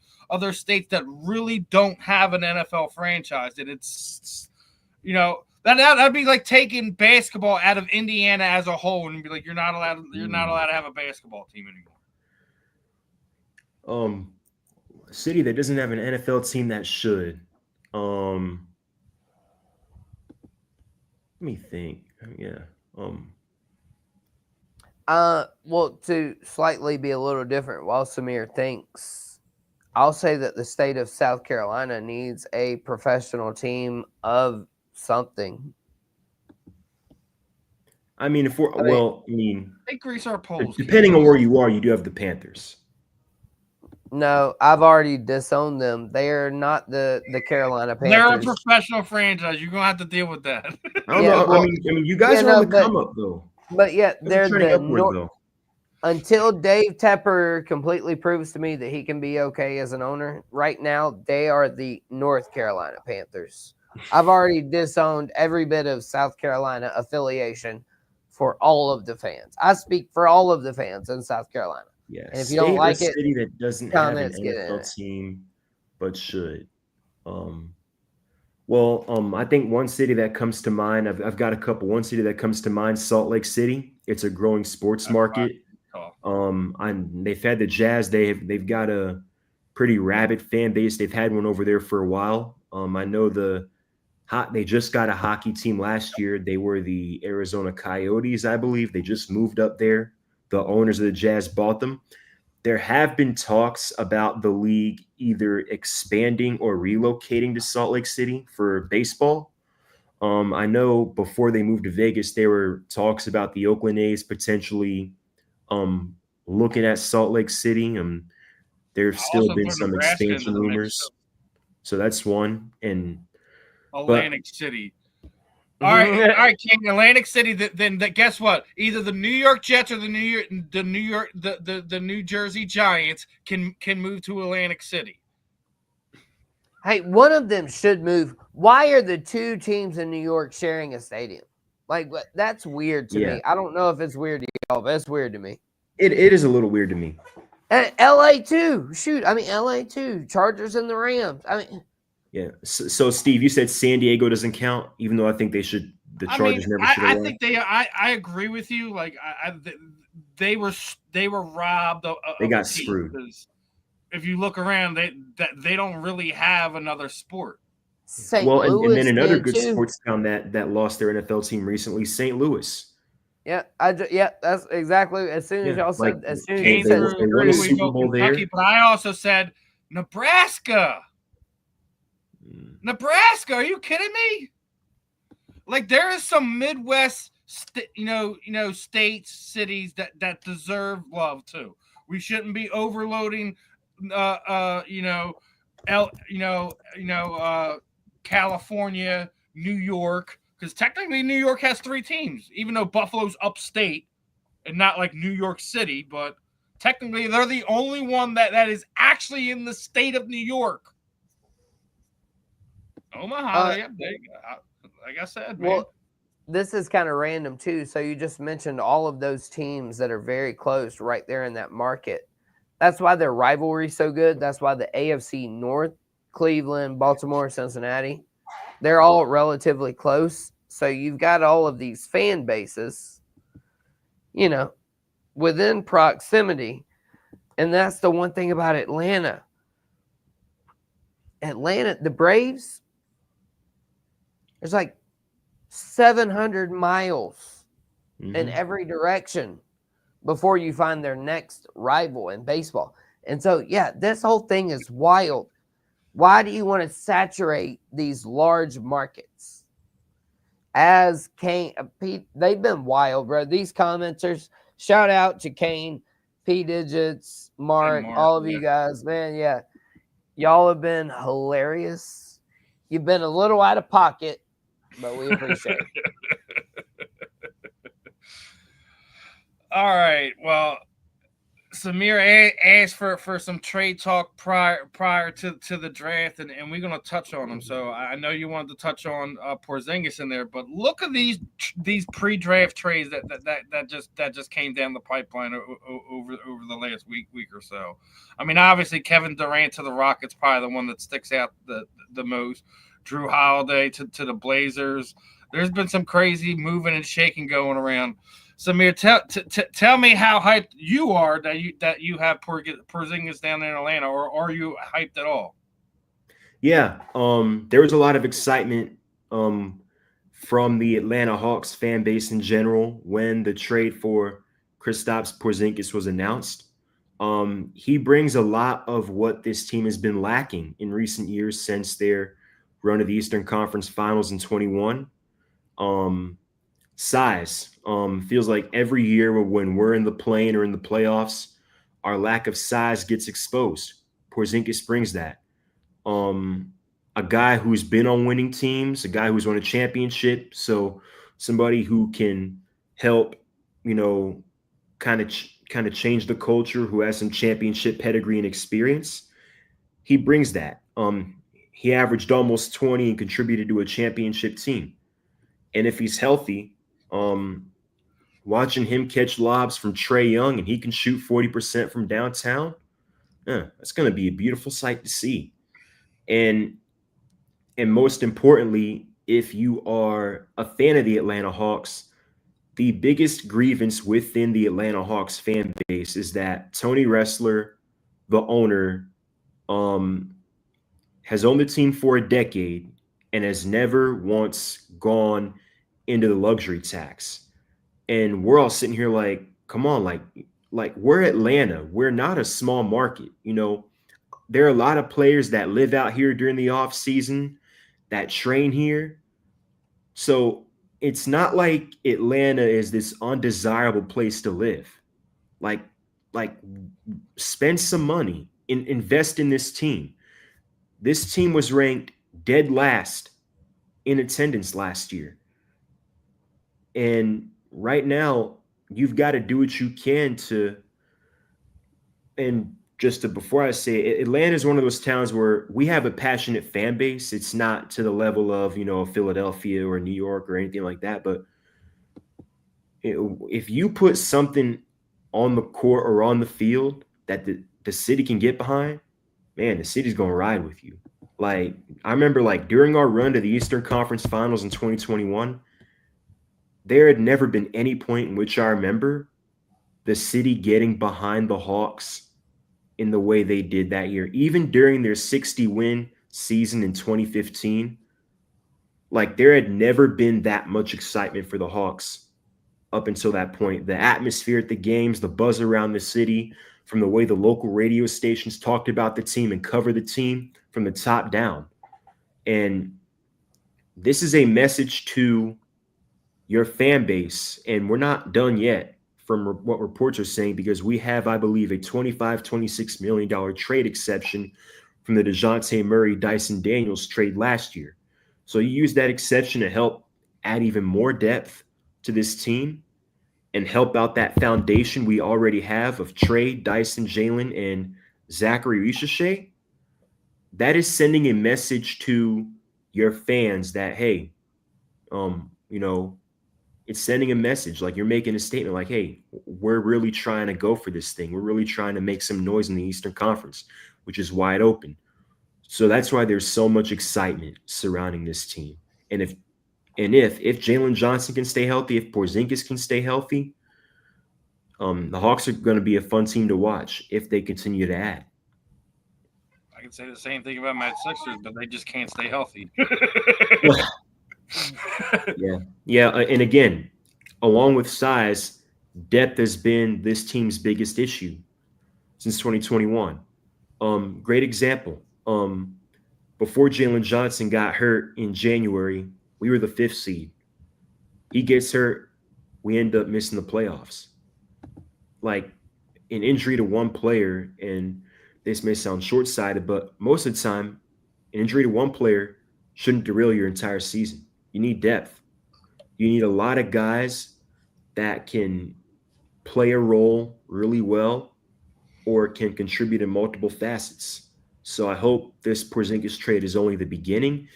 states that really don't have an NFL franchise. And it's that'd be like taking basketball out of Indiana as a whole and be like, you're not allowed to have a basketball team anymore. A city that doesn't have an NFL team that should. Let me think. Yeah. Well, to slightly be a little different, while Samir thinks, I'll say that the state of South Carolina needs a professional team of something. I mean, they grease our polls. Depending on where you are, you do have the Panthers. No, I've already disowned them. They are not the Carolina Panthers. They're a professional franchise. You're gonna have to deal with that. I don't know. Well, I mean, you guys are on the come up though. But yeah, they're until Dave Tepper completely proves to me that he can be okay as an owner. Right now, they are the North Carolina Panthers. I've already disowned every bit of South Carolina affiliation for all of the fans. I speak for all of the fans in South Carolina. Yeah, and if you don't like it, city that doesn't have an NFL team but should. I think one city that comes to mind, I've got a couple. One city that comes to mind, Salt Lake City. It's a growing sports market. They've had the Jazz. They've got a pretty rabid fan base. They've had one over there for a while. I know they just got a hockey team last year. They were the Arizona Coyotes, I believe. They just moved up there. The owners of the Jazz bought them. There have been talks about the league either expanding or relocating to Salt Lake City for baseball. I know before they moved to Vegas, there were talks about the Oakland A's potentially looking at Salt Lake City. There's still been some expansion rumors. So that's one. And Atlantic City. All right, King. Atlantic City. Then guess what? Either the New York Jets or the New Jersey Giants can move to Atlantic City. Hey, one of them should move. Why are the two teams in New York sharing a stadium? Like, that's weird to me. I don't know if it's weird to y'all, but it's weird to me. It is a little weird to me. And LA too. Shoot, LA too. Chargers and the Rams. Yeah. So Steve, you said San Diego doesn't count, even though I think they should. The Chargers never should have. I think they. I agree with you. Like they were robbed. They got screwed. If you look around, they don't really have another sport. And then another good sports town that lost their NFL team recently, St. Louis. Yeah, that's exactly as soon as y'all said. As soon as you said, they won a Super Bowl there. But I also said Nebraska. Nebraska, are you kidding me? Like there is some Midwest, states, cities that deserve love too. We shouldn't be overloading, California, New York, because technically New York has 3 teams, even though Buffalo's upstate and not like New York City, but technically they're the only one that is actually in the state of New York. Omaha, like I said, man. Well, this is kind of random too. So you just mentioned all of those teams that are very close right there in that market. That's why their rivalry is so good. That's why the AFC North, Cleveland, Baltimore, Cincinnati, they're all relatively close. So you've got all of these fan bases, within proximity. And that's the one thing about Atlanta. The Braves, there's like 700 miles in every direction before you find their next rival in baseball. And so, this whole thing is wild. Why do you want to saturate these large markets? as Kane, Pete, they've been wild, bro. These commenters, shout out to Kane, P Digits, And Mark, Mark, all of yeah. you guys, man. Yeah, y'all have been hilarious. You've been a little out of pocket, but we appreciate it. All right. Well, Samir asked for some trade talk prior to the draft, and we're gonna touch on them. So I know you wanted to touch on Porzingis in there, but look at these pre-draft trades that just came down the pipeline over the last week or so. I mean, obviously Kevin Durant to the Rockets probably the one that sticks out the most. Drew Holiday to the Blazers. There's been some crazy moving and shaking going around. Samir, tell me how hyped you are that you have Porzingis down there in Atlanta, or are you hyped at all? Yeah, there was a lot of excitement from the Atlanta Hawks fan base in general when the trade for Kristaps Porzingis was announced. He brings a lot of what this team has been lacking in recent years since their run of the Eastern Conference Finals in 21. Um, Size. Feels like every year when we're in the play-in or in the playoffs, our lack of size gets exposed. Porzingis brings that. Um, a guy who's been on winning teams, a guy who's won a championship, so somebody who can help, you know, kind of change the culture, who has some championship pedigree and experience. He brings that. He averaged almost 20 and contributed to a championship team. And if he's healthy, um, watching him catch lobs from Trey Young and he can shoot 40% from downtown, that's going to be a beautiful sight to see. And and most importantly, if you are a fan of the Atlanta Hawks, the biggest grievance within the Atlanta Hawks fan base is that Tony Ressler, the owner, um, has owned the team for a decade and has never once gone into the luxury tax. And we're all sitting here like, come on, like we're Atlanta. We're not a small market. You know, there are a lot of players that live out here during the off season that train here. So it's not like Atlanta is this undesirable place to live. Like, like spend some money, invest in this team. This team was ranked dead last in attendance last year. And right now, you've got to do what you can to, and just to, before I say it, Atlanta is one of those towns where we have a passionate fan base. It's not to the level of, Philadelphia or New York or anything like that. But if you put something on the court or on the field that the city can get behind, man, the city's going to ride with you. Like, I remember like during our run to the Eastern Conference Finals in 2021, there had never been any point in which I remember the city getting behind the Hawks in the way they did that year. Even during their 60-win season in 2015, like there had never been that much excitement for the Hawks up until that point. The atmosphere at the games, the buzz around the city, from the way the local radio stations talked about the team and covered the team from the top down. And this is a message to your fan base, and we're not done yet from what reports are saying, because we have, I believe, a $26 million trade exception from the DeJounte Murray, Dyson Daniels trade last year. So you use that exception to help add even more depth to this team and help out that foundation we already have of Trey, Dyson, Jalen, and Zachary Richeshay. That is sending a message to your fans that, hey, it's sending a message, like you're making a statement like, hey, we're really trying to go for this thing. We're really trying to make some noise in the Eastern Conference, which is wide open. So that's why there's so much excitement surrounding this team. And if Jalen Johnson can stay healthy, if Porzingis can stay healthy, the Hawks are going to be a fun team to watch if they continue to add. I can say the same thing about my Sixers, but they just can't stay healthy. Yeah. And again, along with size, depth has been this team's biggest issue since 2021. Great example. Before Jalen Johnson got hurt in January, we were the 5th seed. He gets hurt, we end up missing the playoffs. Like an injury to one player, and this may sound short sighted, but most of the time, an injury to one player shouldn't derail your entire season. You need depth. You need a lot of guys that can play a role really well or can contribute in multiple facets. So I hope this Porzingis trade is only the beginning.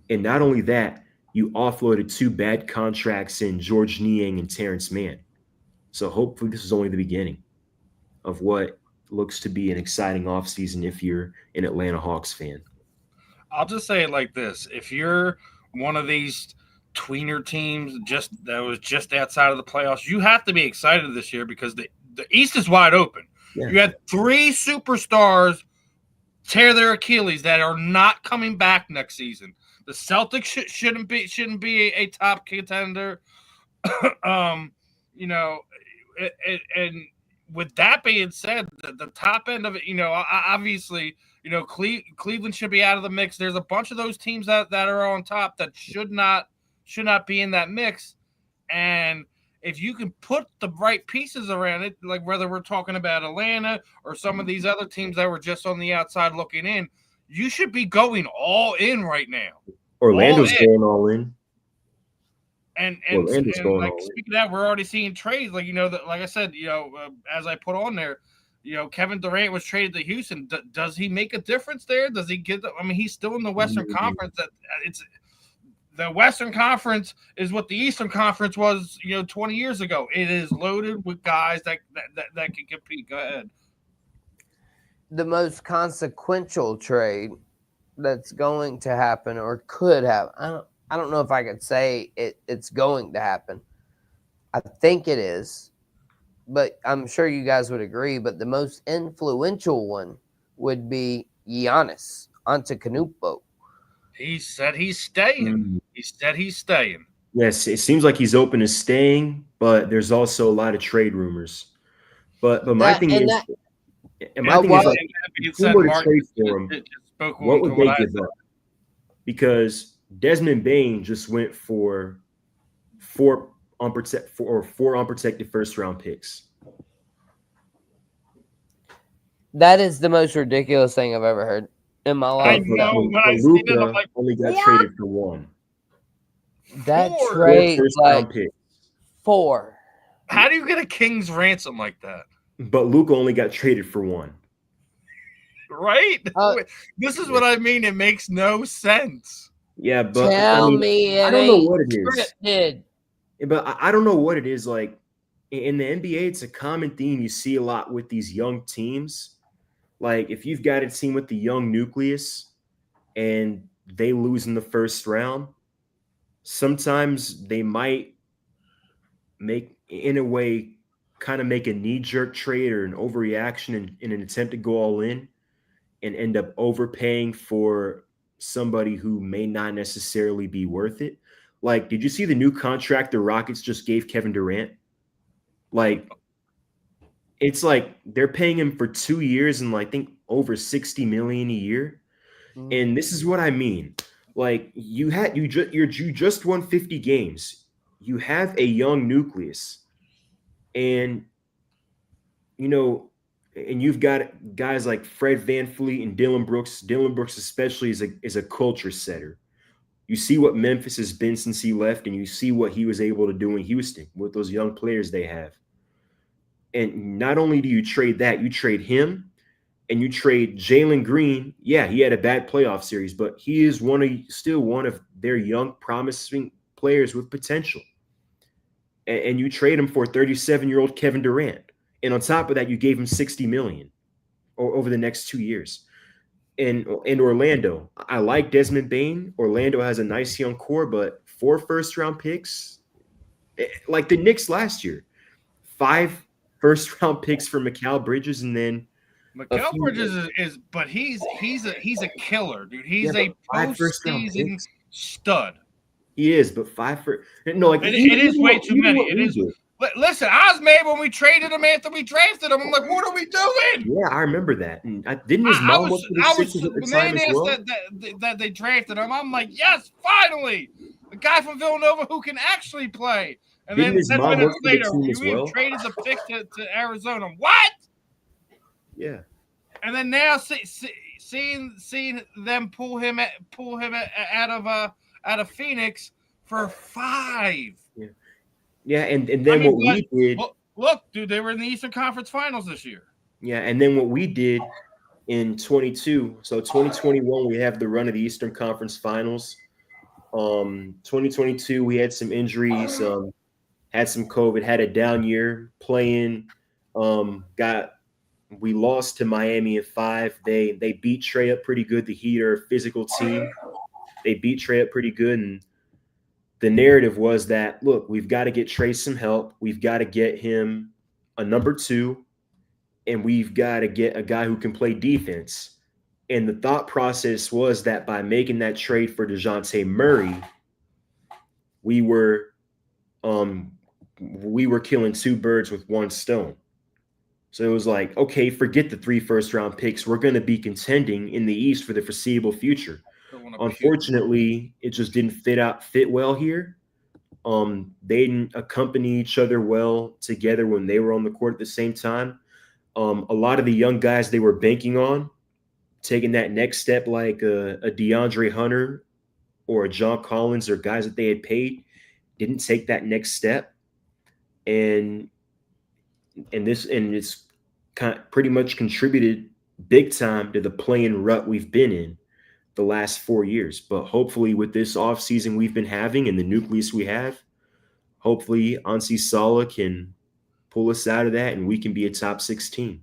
And not only that, you offloaded two bad contracts in George Niang and Terrence Mann. So hopefully this is only the beginning of what looks to be an exciting offseason if you're an Atlanta Hawks fan. I'll just say it like this: if you're one of these tweener teams that was just outside of the playoffs, you have to be excited this year because the East is wide open. Yeah. You had three superstars tear their Achilles that are not coming back next season. The Celtics shouldn't be a top contender. You know, and with that being said, the top end of it, you know, obviously, you know, Cleveland should be out of the mix. There's a bunch of those teams that are on top that should not be in that mix. And if you can put the right pieces around it, like whether we're talking about Atlanta or some of these other teams that were just on the outside looking in, you should be going all in right now. Orlando's going all in. And like speaking of that, we're already seeing trades. Like, you know, like I said, you know, as I put on there, you know, Kevin Durant was traded to Houston. Does he make a difference there? Does he get? I mean, he's still in the Western Conference. That it's the Western Conference is what the Eastern Conference was, you know, 20 years ago. It is loaded with guys that can compete. Go ahead. The most consequential trade that's going to happen or could have. I don't know if I could say it's going to happen. I think it is, but I'm sure you guys would agree. But the most influential one would be Giannis Antetokounmpo. He said he's staying. He said he's staying. Yes, it seems like he's open to staying, but there's also a lot of trade rumors. But my thing is, like, if you were to trade for him, what would they give up? Because Desmond Bane just went for four unprotected first round picks. That is the most ridiculous thing I've ever heard in my life. I know. When I see that, I'm like, only got traded for one. That trade, like four. How do you get a king's ransom like that? But Luka only got traded for one. Right? This is what I mean. It makes no sense. Yeah, but tell me I don't know what it is. Scripted. But I don't know what it is. Like in the NBA, it's a common theme you see a lot with these young teams. Like if you've got a team with the young nucleus and they lose in the first round, sometimes they might make, in a way, kind of make a knee-jerk trade or an overreaction in an attempt to go all in and end up overpaying for somebody who may not necessarily be worth it. Like, did you see the new contract the Rockets just gave Kevin Durant? Like, it's like they're paying him for 2 years and I think over $60 million a year. And this is what I mean. Like, you just won 50 games. You have a young nucleus, and you know, and you've got guys like Fred VanVleet and Dylan Brooks. Dylan Brooks especially is a culture setter. You see what Memphis has been since he left, and you see what he was able to do in Houston with those young players they have. And not only do you trade that, you trade him, and you trade Jalen Green. Yeah, he had a bad playoff series, but he is still one of their young, promising players with potential. And you trade him for 37-year-old Kevin Durant. And on top of that, you gave him $60 million over the next 2 years. And Orlando, I like Desmond Bane. Orlando has a nice young core, but 4 first-round picks, like the Knicks last year, 5 first-round picks for Mikal Bridges, and then Mikal Bridges is, but he's a killer, dude. He's a postseason stud. He is, but 5 for no, like it is way too many. It is. Listen, I was mad when we traded him after we drafted him. I'm like, what are we doing? Yeah, I remember that. And didn't his mom look for the Sixers at the time as well? That they drafted him. I'm like, yes, finally. a guy from Villanova who can actually play. And Didn't then his 10 mom minutes work for the later, team as we have well? traded the pick to Arizona. What? Yeah. And then now seeing them pull him out of Phoenix for 5. Yeah, and then what we did. Look, dude, they were in the Eastern Conference Finals this year. Yeah, and then what we did in 22. So 2021, we have the run of the Eastern Conference Finals. 2022, we had some injuries, had some COVID, had a down year playing. We lost to Miami in 5. They beat Trey up pretty good. The Heat are a physical team. They beat Trey up pretty good, and the narrative was that, look, we've got to get Trey some help. We've got to get him a number 2, and we've got to get a guy who can play defense. And the thought process was that by making that trade for DeJounte Murray, we were killing 2 birds with 1 stone. So it was like, okay, forget the 3 first-round picks. We're going to be contending in the East for the foreseeable future. Unfortunately, it just didn't fit well here. They didn't accompany each other well together when they were on the court at the same time. A lot of the young guys they were banking on taking that next step, like a DeAndre Hunter or a John Collins, or guys that they had paid, didn't take that next step, and it's pretty much contributed big time to the playing rut we've been in the last 4 years. But hopefully with this offseason we've been having and the nucleus we have, hopefully Ansi Sala can pull us out of that and we can be a top 6 team.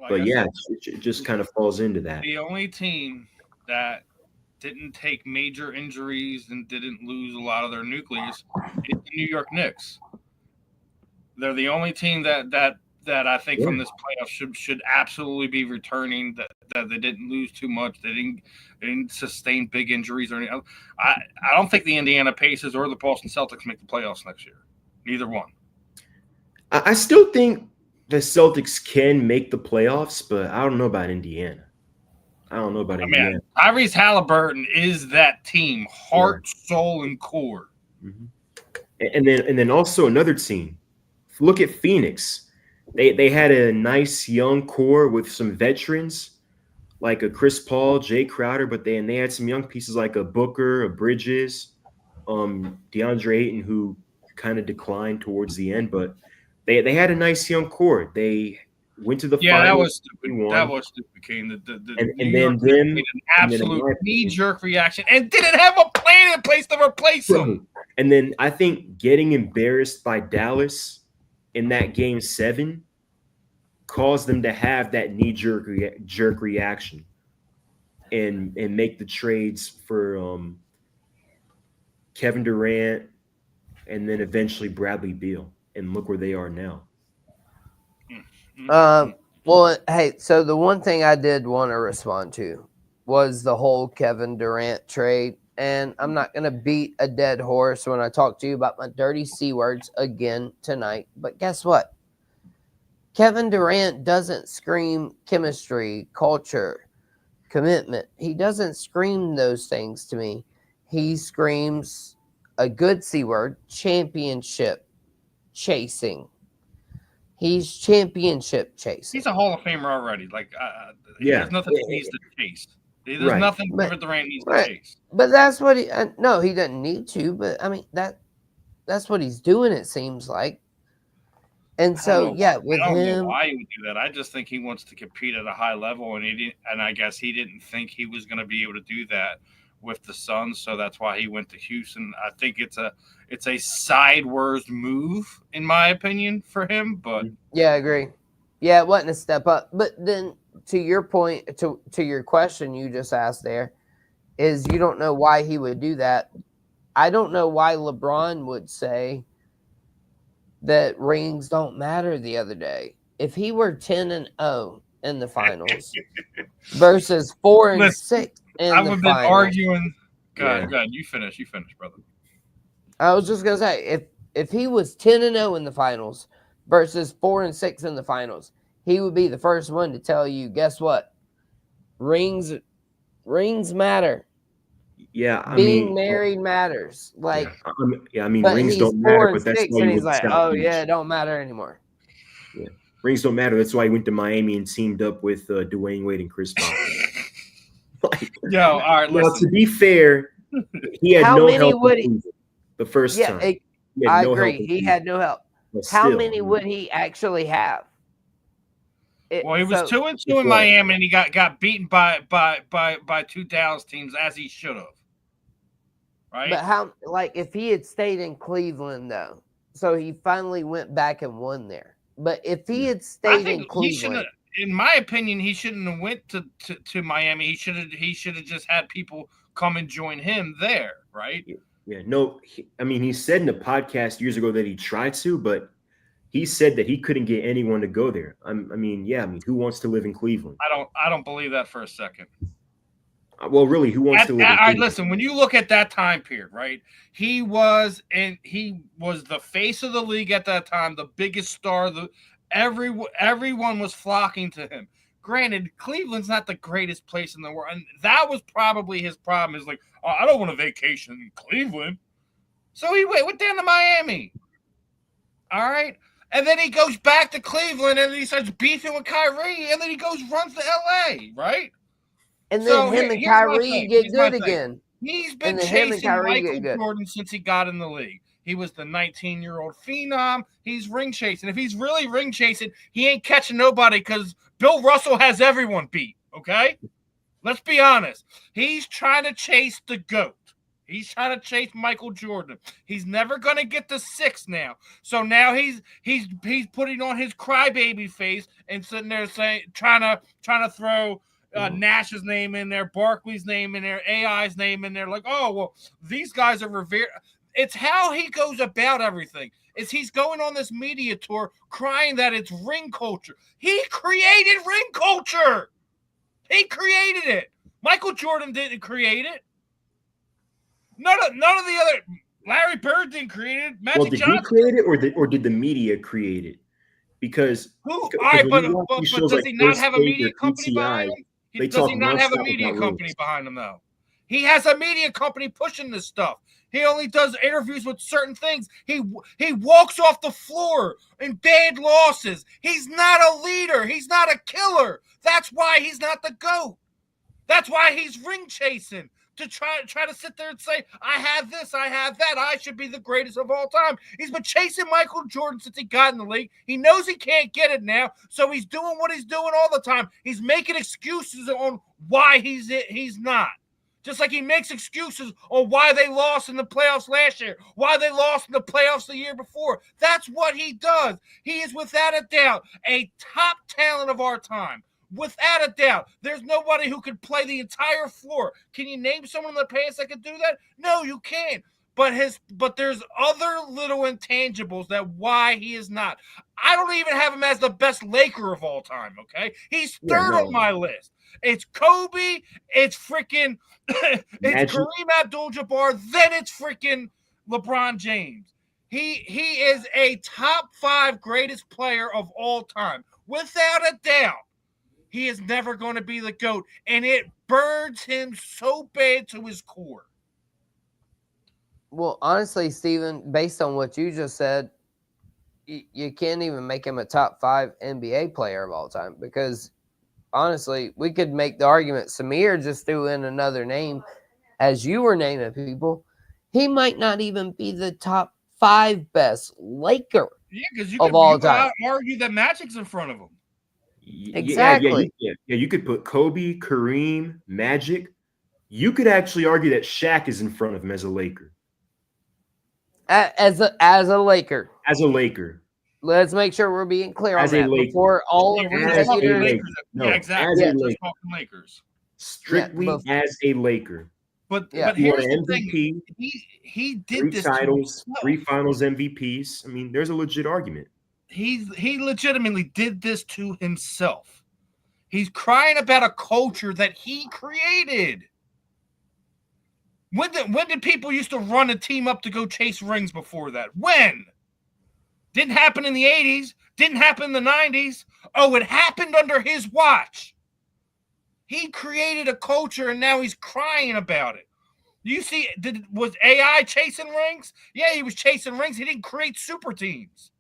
But yeah, it just kind of falls into that. The only team that didn't take major injuries and didn't lose a lot of their nucleus is the New York Knicks. They're the only team that I think from this playoff should absolutely be returning. That they didn't lose too much. They didn't sustain big injuries or anything. I don't think the Indiana Pacers or the Boston Celtics make the playoffs next year. Neither one. I still think the Celtics can make the playoffs, but I don't know about Indiana. Indiana. Tyrese Halliburton is that team, heart, soul, and core. Mm-hmm. And then also another team. Look at Phoenix. They had a nice young core with some veterans like a Chris Paul, Jay Crowder, but they had some young pieces like a Booker, a Bridges, DeAndre Ayton, who kind of declined towards the end, but they had a nice young core. They went to the finals. That was stupid. That was stupid, Kane. And then them an absolute knee-jerk reaction and didn't have a plan in place to replace them. And then I think getting embarrassed by Dallas in that game 7 caused them to have that knee-jerk reaction and make the trades for Kevin Durant and then eventually Bradley Beal. And look where they are now. Well, hey, so the one thing I did want to respond to was the whole Kevin Durant trade. And I'm not going to beat a dead horse when I talk to you about my dirty C words again tonight. But guess what? Kevin Durant doesn't scream chemistry, culture, commitment. He doesn't scream those things to me. He screams a good C word, championship chasing. He's championship chasing. He's a Hall of Famer already. There's nothing he needs to chase. There's nothing Kevin Durant needs to chase. But that's what he doesn't need to, but I mean that's what he's doing, it seems like. And so with him, I don't know why he would do that. I just think he wants to compete at a high level, and I guess he didn't think he was going to be able to do that with the Suns, so that's why he went to Houston. I think it's a sideways move, in my opinion, for him. But yeah, I agree. Yeah, it wasn't a step up. But then to your point, to your question you just asked there, is you don't know why he would do that. I don't know why LeBron would say that rings don't matter the other day. If he were 10-0 in the finals versus 4-6 in I the would have been finals, arguing. God, you finish, brother. I was just gonna say, if he was 10-0 in the finals versus 4-6 in the finals, he would be the first one to tell you, guess what? Rings matter. Yeah, I Being mean, married matters. Like, I mean, but rings he's don't matter, four and but that's six, why and he he's went to like, South oh Beach. yeah, it don't matter anymore. Yeah, rings don't matter. That's why he went to Miami and teamed up with Dwayne Wade and Chris Paul. Like, Yo, all right, now, listen. to be fair, he had How no many help in would he? Cleveland the first Yeah, time. He had I no help agree. in He Cleveland, had no help. but How still, many would he actually have? Well, he was So 2-2 in Go ahead. Miami, and he got beaten by two Dallas teams, as he should have. Right? but how, like, if he had stayed in Cleveland though, so he finally went back and won there. But if he had I stayed think in he shouldn't. Cleveland, In my opinion, he shouldn't have went to Miami. He should have just had people come and join him there. Right? Yeah, no, I mean, he said in a podcast years ago that he tried to, but he said that he couldn't get anyone to go there. I mean, yeah, I mean, who wants to live in Cleveland? I don't believe that for a second. Well, really, who wants to live in All right, Cleveland? listen, when you look at that time period, right? He was the face of the league at that time, the biggest star. Everyone was flocking to him. Granted, Cleveland's not the greatest place in the world, and that was probably his problem. Is like, oh, I don't want a vacation in Cleveland, so he went down to Miami. All right, and then he goes back to Cleveland, and he starts beefing with Kyrie, and then he runs to L.A. Right? and So then him and here's my Kyrie thing. get Here's my good thing. again, He's been and then him and chasing Kyrie Michael get good. Jordan since he got in the league. He was the 19-year-old phenom. He's ring chasing. If he's really ring chasing, he ain't catching nobody because Bill Russell has everyone beat. Okay? Let's be honest. He's trying to chase the GOAT. He's trying to chase Michael Jordan. He's never gonna get to 6 now. So now he's putting on his crybaby face and sitting there saying, trying to throw Nash's name in there, Barkley's name in there, AI's name in there. Like, oh well, these guys are revered. It's how he goes about everything. Is he's going on this media tour crying that it's ring culture. He created ring culture. He created it. Michael Jordan didn't create it. None of the other. Larry Bird didn't create it. Magic Did Johnson. he create it, or did the media create it? Because All right, but does like he not First have a Take media or company behind PTI, him? Does he not have a media company behind him though? He has a media company pushing this stuff. He only does interviews with certain things. He walks off the floor in bad losses. He's not a leader. He's not a killer. That's why he's not the GOAT. That's why he's ring chasing. To try to sit there and say, I have this, I have that, I should be the greatest of all time. He's been chasing Michael Jordan since he got in the league. He knows he can't get it now, so he's doing what he's doing all the time. He's making excuses on why he's not. Just like he makes excuses on why they lost in the playoffs last year, why they lost in the playoffs the year before. That's what he does. He is without a doubt a top talent of our time. Without a doubt, there's nobody who could play the entire floor. Can you name someone in the past that could do that? No, you can't. But there's other little intangibles that why he is not. I don't even have him as the best Laker of all time. Okay, he's third on my list. It's Kobe. It's freaking. It's Kareem Abdul-Jabbar. Then it's freaking LeBron James. He is a top 5 greatest player of all time, without a doubt. He is never going to be the GOAT, and it burns him so bad to his core. Well, honestly, Steven, based on what you just said, you can't even make him a top 5 NBA player of all time because, honestly, we could make the argument Samir just threw in another name as you were naming people. He might not even be the top 5 best Laker because you of all time. Argue that Magic's in front of him. Exactly. Yeah, you could put Kobe, Kareem, Magic. You could actually argue that Shaq is in front of him as a Laker. As a Laker. As a Laker. Let's make sure we're being clear as on that Laker. Before all of as the a Laker. No, yeah, exactly. As a Laker. Lakers. Strictly as a Laker. But here's the MVP, thing. He did 3 this titles, 3 finals MVPs. I mean, there's a legit argument. He legitimately did this to himself. He's crying about a culture that he created. When did people used to run a team up to go chase rings before that? When? Didn't happen in the 80s. Didn't happen in the 90s. Oh, it happened under his watch. He created a culture, and now he's crying about it. You see, was AI chasing rings? Yeah, he was chasing rings. He didn't create super teams.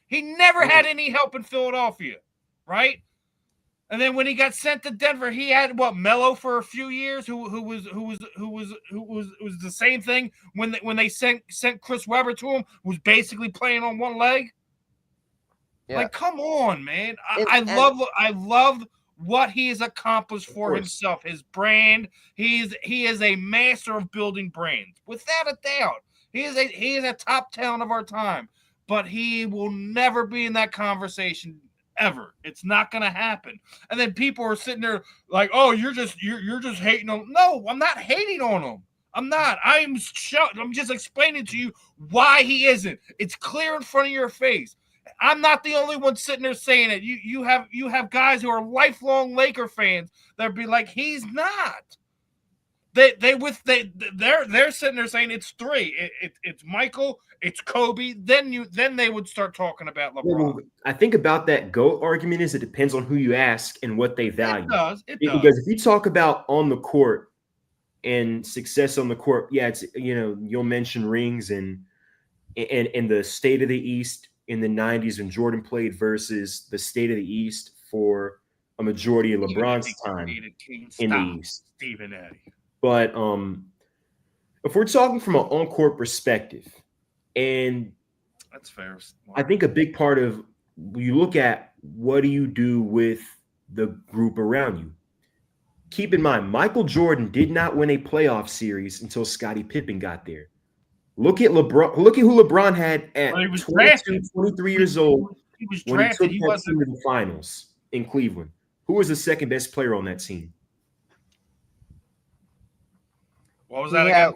He never had any help in Philadelphia, right? And then when he got sent to Denver, he had Melo for a few years, who was the same thing when they sent Chris Webber to him, was basically playing on one leg. Yeah. Like, come on, man! I love what he has accomplished for himself, his brand. He is a master of building brands, without a doubt. He is a top talent of our time, but he will never be in that conversation ever. It's not going to happen. And then people are sitting there like, "Oh, you're just hating on." No, I'm not hating on him. I'm not. I'm just explaining to you why he isn't. It's clear in front of your face. I'm not the only one sitting there saying it. You have guys who are lifelong Laker fans that be like, he's not. They're sitting there saying it's three. It's Michael, it's Kobe. Then they would start talking about LeBron. Well, I think about that GOAT argument is it depends on who you ask and what they value. It does. Because if you talk about on the court and success on the court, yeah, it's you'll mention rings and the state of the East in the 90s when Jordan played versus the state of the East for a majority of LeBron's time in the East. Stephen Eddy. But if we're talking from an on-court perspective, and that's fair. I think a big part of you look at what do you do with the group around you. Keep in mind, Michael Jordan did not win a playoff series until Scottie Pippen got there. Look at LeBron. Look at who LeBron had at 22, 23 years old. He was drafted. He wasn't in the finals in Cleveland. Who was the second best player on that team? What was that again?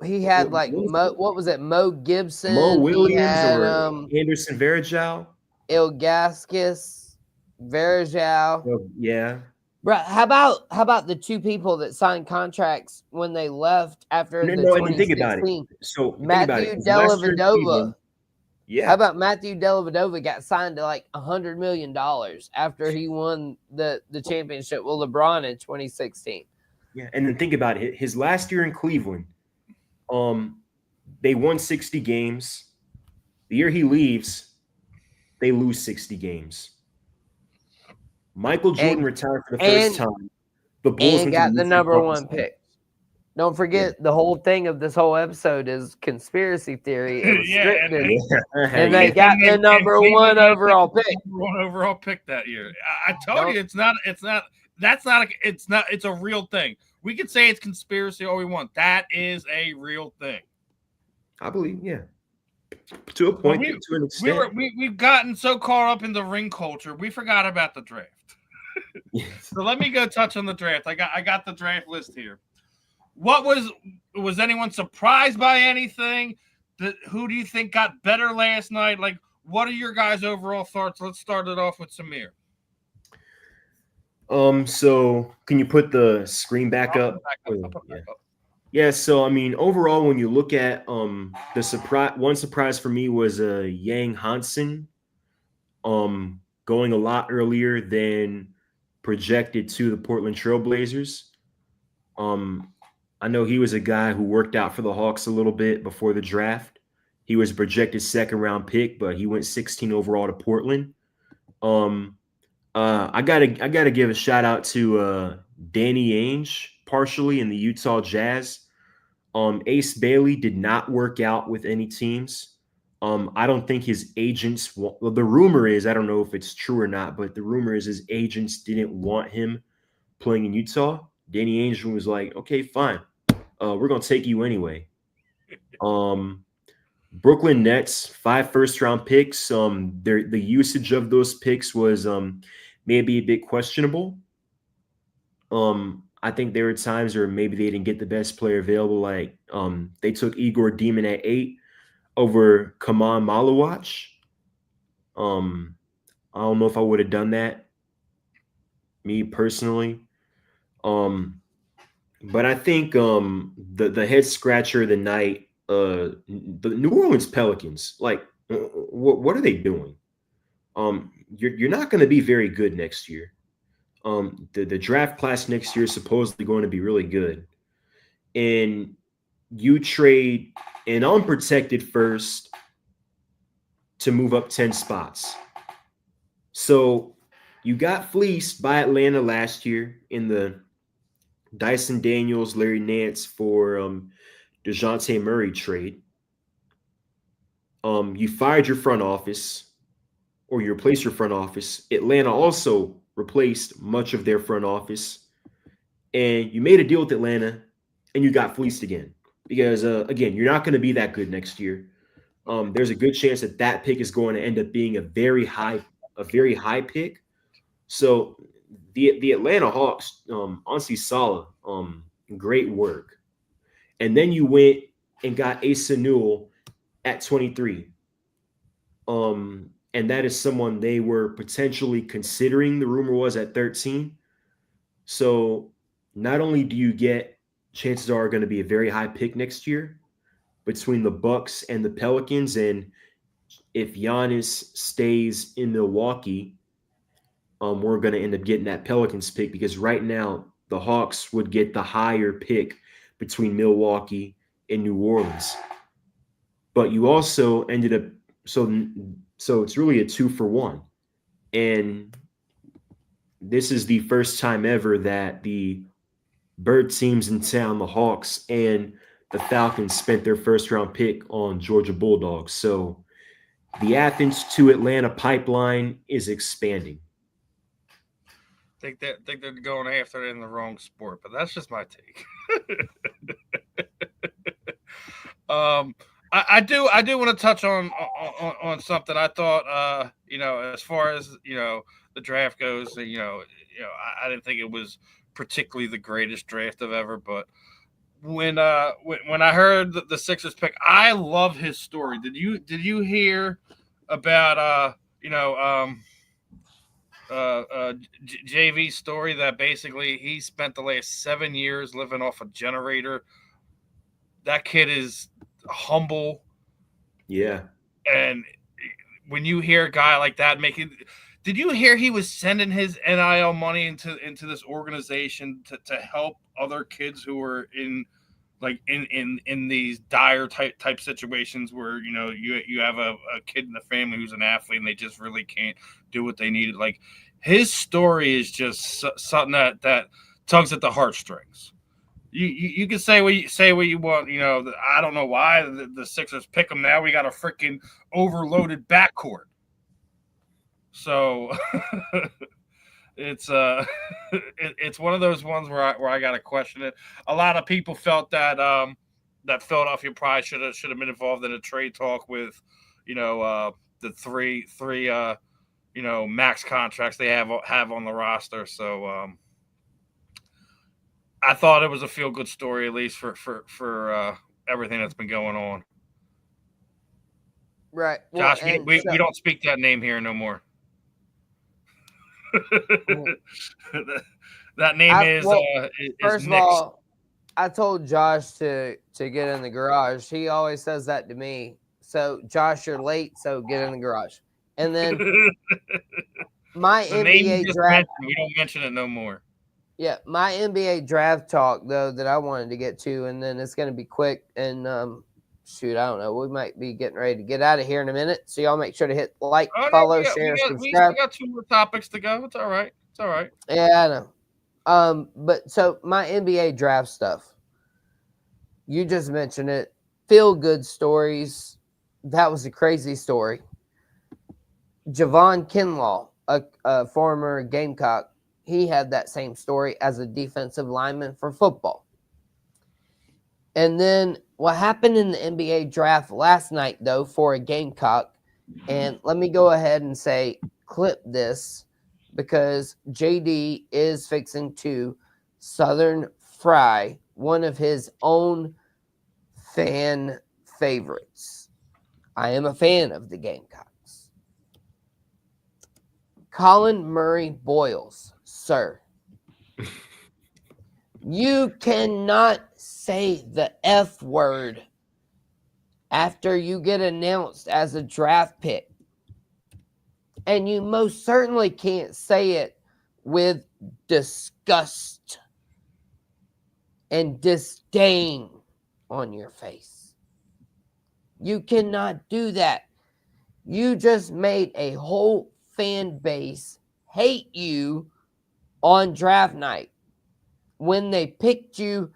He had what was it? Mo Gibson, Mo Williams, or Anderson Varejao, Ilgaskis, Varejao. Yeah. Bro, how about the two people that signed contracts when they left after the 2016? Think about it. So Matthew Dellavedova. Yeah. How about Matthew Dellavedova got signed to like $100 million after he won the championship with LeBron in 2016? Yeah, and then think about it. His last year in Cleveland, they won 60 games. The year he leaves, they lose 60 games. Michael Jordan retired for the first time. The Bulls got the number one pick. Don't forget the whole thing of this whole episode is conspiracy theory. It was scripted. And they got the number one overall pick. Number one overall pick that year. I told you it's a real thing. We could say it's conspiracy all we want. That is a real thing. I believe, yeah. To a point, to an extent. We've gotten so caught up in the ring culture, we forgot about the draft. Yes. So let me go touch on the draft. I got the draft list here. What was anyone surprised by anything? Who do you think got better last night? Like, what are your guys' overall thoughts? Let's start it off with Samir. So can you put the screen back up? Yeah, so I mean, overall, when you look at the surprise for me was Yang Hansen going a lot earlier than projected to the Portland Trailblazers. I know he was a guy who worked out for the Hawks a little bit before the draft. He was projected second round pick, but he went 16 overall to Portland. I gotta give a shout out to Danny Ainge partially in the Utah Jazz. Ace Bailey did not work out with any teams. I don't think his agents. The rumor is, I don't know if it's true or not, but the rumor is his agents didn't want him playing in Utah. Danny Ainge was like, "Okay, fine, we're gonna take you anyway." Brooklyn Nets 5 first-round picks. The usage of those picks was maybe a bit questionable. I think there were times where maybe they didn't get the best player available. Like they took Igor Demon at 8 over Kaman Malawach. I don't know if I would have done that, me personally. But I think the head scratcher of the night, the New Orleans Pelicans, like what are they doing? You're not going to be very good next year. The draft class next year is supposedly going to be really good. and you trade an unprotected first to move up 10 spots. So you got fleeced by Atlanta last year in the Dyson Daniels, Larry Nance for DeJounte Murray trade. You fired your front office, or you replaced your front office. Atlanta also replaced much of their front office. And you made a deal with Atlanta, and you got fleeced again. Because, again, you're not going to be that good next year. There's a good chance that that pick is going to end up being a very high pick. So the Atlanta Hawks, honestly, solid, great work. And then you went and got Asa Newell at 23. And that is someone they were potentially considering. The rumor was at 13. So not only do you get, chances are going to be a very high pick next year between the Bucks and the Pelicans, and if Giannis stays in Milwaukee, we're going to end up getting that Pelicans pick, because right now the Hawks would get the higher pick between Milwaukee and New Orleans. But you also ended up, so it's really a 2-for-1. And this is the first time ever that the bird teams in town, the Hawks and the Falcons, spent their first round pick on Georgia Bulldogs. So the Athens to Atlanta pipeline is expanding. Think they're going after it in the wrong sport, but that's just my take. I do want to touch on something. I thought, as far as the draft goes, I didn't think it was particularly the greatest draft of ever, but when I heard the Sixers pick, I love his story. Did you hear about JV's story, that basically he spent the last 7 years living off a generator? That kid is humble. Yeah. And when you hear a guy like that did you hear he was sending his NIL money into this organization to help other kids who were in these dire type situations where you have a kid in the family who's an athlete and they just really can't do what they needed? Like, his story is just something that tugs at the heartstrings. You can say what you want. I don't know why the Sixers pick him now. We got a freaking overloaded backcourt. So it's it's one of those ones where I got to question it. A lot of people felt that that Philadelphia probably should have been involved in a trade talk with the three max contracts they have on the roster. So I thought it was a feel good story, at least for everything that's been going on. Right. Well, Josh, we don't speak that name here no more. That name is first of all, I told Josh to get in the garage. He always says that to me. So Josh, you're late, so get in the garage. And then my NBA draft. We don't mention it no more. Yeah, my NBA draft talk though that I wanted to get to, and then it's going to be quick. And shoot, I don't know. We might be getting ready to get out of here in a minute. So y'all make sure to hit like, follow, share, subscribe. We still got 2 more topics to go. It's all right. It's all right. Yeah, I know. But so my NBA draft stuff. You just mentioned it. Feel good stories. That was a crazy story. Javon Kinlaw, a former Gamecock, he had that same story as a defensive lineman for football. And then what happened in the NBA draft last night, though, for a Gamecock, and let me go ahead and say, clip this, because JD is fixing to Southern Fry one of his own fan favorites. I am a fan of the Gamecocks. Colin Murray Boyles, sir. You cannot say the F word after you get announced as a draft pick. And you most certainly can't say it with disgust. and disdain on your face. You cannot do that. You just made a whole fan base hate you on draft night when they picked you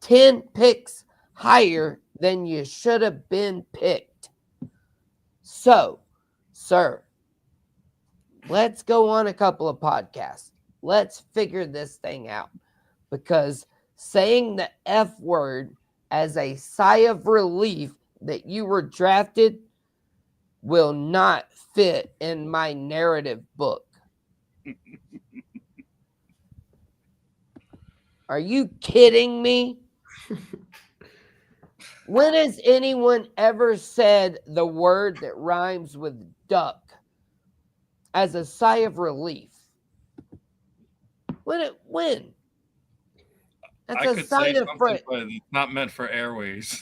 10 picks higher than you should have been picked. So, sir, let's go on a couple of podcasts. Let's figure this thing out, because saying the F word as a sigh of relief that you were drafted will not fit in my narrative book. Are you kidding me? When has anyone ever said the word that rhymes with duck as a sigh of relief? When? That's I a could sign say of something, but it's not meant for airways.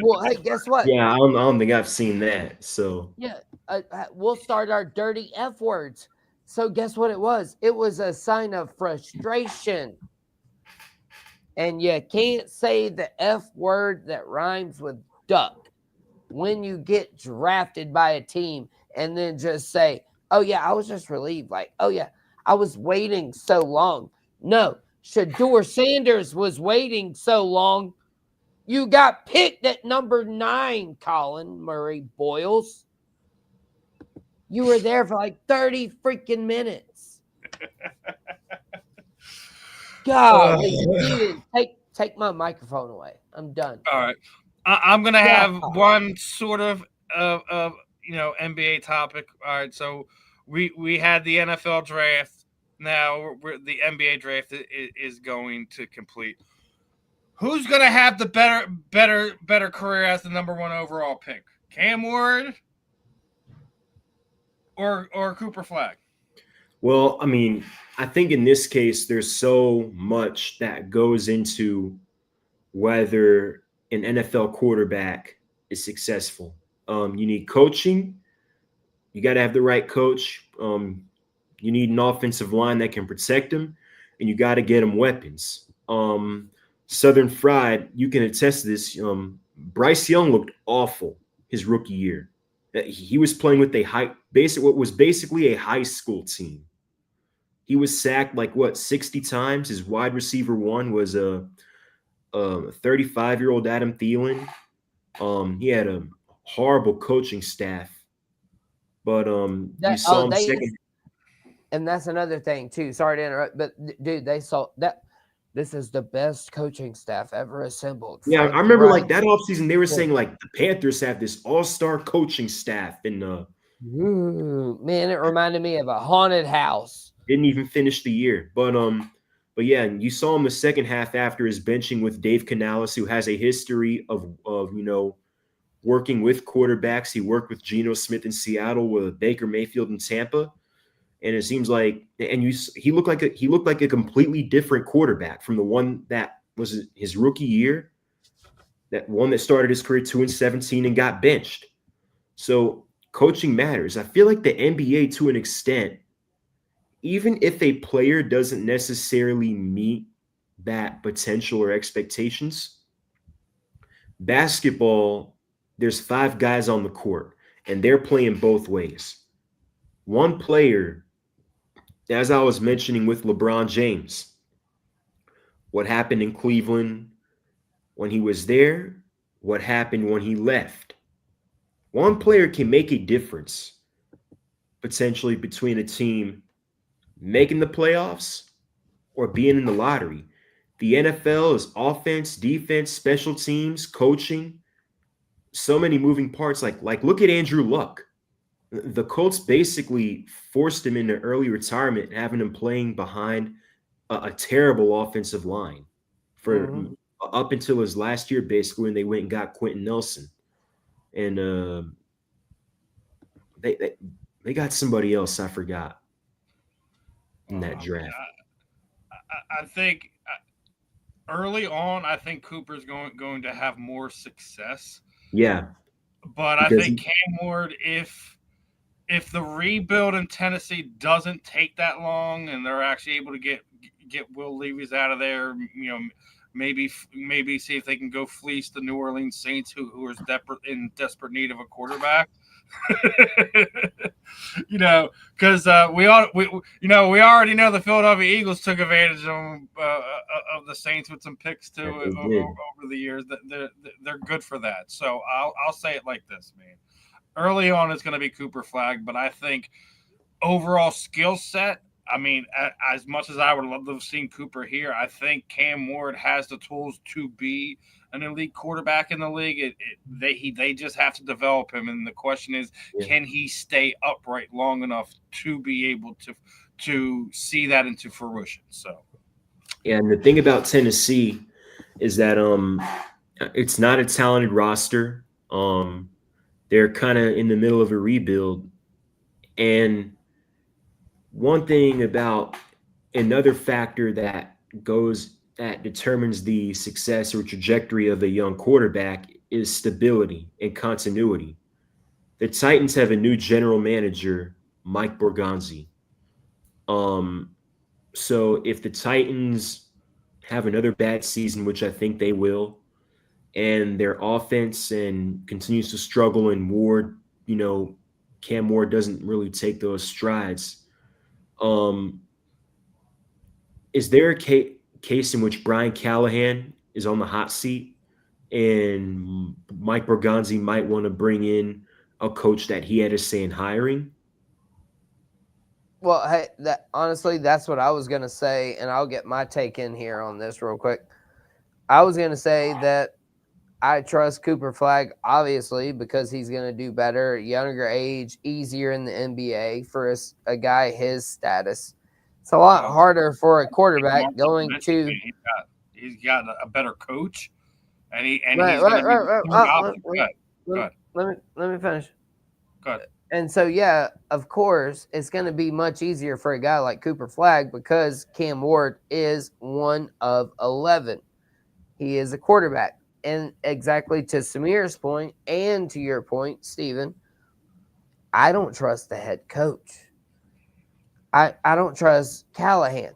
Well, hey, guess what? Yeah, I don't think I've seen that. So Yeah, we'll start our dirty F words. So guess what it was? It was a sign of frustration. And you can't say the F word that rhymes with duck when you get drafted by a team and then just say, oh, yeah, I was just relieved. Like, oh, yeah, I was waiting so long. No, Shador Sanders was waiting so long. You got picked at number 9, Colin Murray Boyles. You were there for like 30 freaking minutes. Golly, Steven, take my microphone away. I'm done. All right. I'm gonna Yeah. have one sort of NBA topic. All right, so we had the NFL draft. Now the NBA draft is going to complete. Who's gonna have the better career as the number 1 overall pick? Cam Ward or Cooper Flag? well, I mean, I think in this case, there's so much that goes into whether an NFL quarterback is successful. You need coaching. You got to have the right coach. You need an offensive line that can protect him, and you got to get him weapons. Southern Fried, you can attest to this. Bryce Young looked awful his rookie year. He was playing with what was basically a high school team. He was sacked like 60 times. His wide receiver one was a 35-year-old Adam Thielen. He had a horrible coaching staff, but you saw him second. And that's another thing too. Sorry to interrupt, but dude, they saw that this is the best coaching staff ever assembled. Yeah, Frank I remember Reich. like that offseason, they were saying like the Panthers have this all-star coaching staff and Ooh, man, it reminded me of a haunted house. didn't even finish the year. But yeah, and you saw him the second half after his benching with Dave Canales, who has a history of working with quarterbacks. He worked with Geno Smith in Seattle, with Baker Mayfield in Tampa. And it seems like, he looked like a completely different quarterback from the one that was his rookie year, that one that started his career 2-17 and got benched. So coaching matters. I feel like the NBA, to an extent, even if a player doesn't necessarily meet that potential or expectations, basketball, there's 5 guys on the court, and they're playing both ways. One player, as I was mentioning with LeBron James, what happened in Cleveland when he was there, what happened when he left. One player can make a difference potentially between a team making the playoffs or being in the lottery. The NFL is offense, defense, special teams, coaching, so many moving parts. Like look at Andrew Luck. The Colts basically forced him into early retirement, having him playing behind a terrible offensive line for up until his last year, basically, when they went and got Quentin Nelson. And they got somebody else I forgot in that draft. I think early on, I think Cooper's going to have more success. Yeah, but I think Cam Ward, if the rebuild in Tennessee doesn't take that long and they're actually able to get Will Levis out of there. Maybe see if they can go fleece the New Orleans Saints, who are in desperate need of a quarterback. Because we already know the Philadelphia Eagles took advantage of the Saints with some picks too over the years. That they're good for that. So I'll say it like this, man. Early on, it's going to be Cooper Flag, but I think overall skill set. I mean, as much as I would love to have seen Cooper here, I think Cam Ward has the tools to be an elite quarterback in the league. They just have to develop him, and the question is, can he stay upright long enough to be able to see that into fruition? So, yeah, and the thing about Tennessee is that it's not a talented roster. They're kind of in the middle of a rebuild, and one thing about another factor that determines the success or trajectory of a young quarterback is stability and continuity. The Titans have a new general manager, Mike Borgonzi. So if the Titans have another bad season, which I think they will, and their offense continues to struggle, and Ward, Cam Ward doesn't really take those strides. Is there a case in which Brian Callahan is on the hot seat and Mike Borgonzi might want to bring in a coach that he had a say in hiring? Well, hey, honestly, that's what I was going to say, and I'll get my take in here on this real quick. I was going to say that I trust Cooper Flag, obviously, because he's going to do better, younger age, easier in the NBA for a guy his status. It's a lot harder for a quarterback going to. He's got a better coach, and he's Let me finish. Go ahead. And so, yeah, of course, it's going to be much easier for a guy like Cooper Flag because Cam Ward is one of 11. He is a quarterback. And exactly to Samir's point and to your point, Steven, I don't trust the head coach. I don't trust Callahan.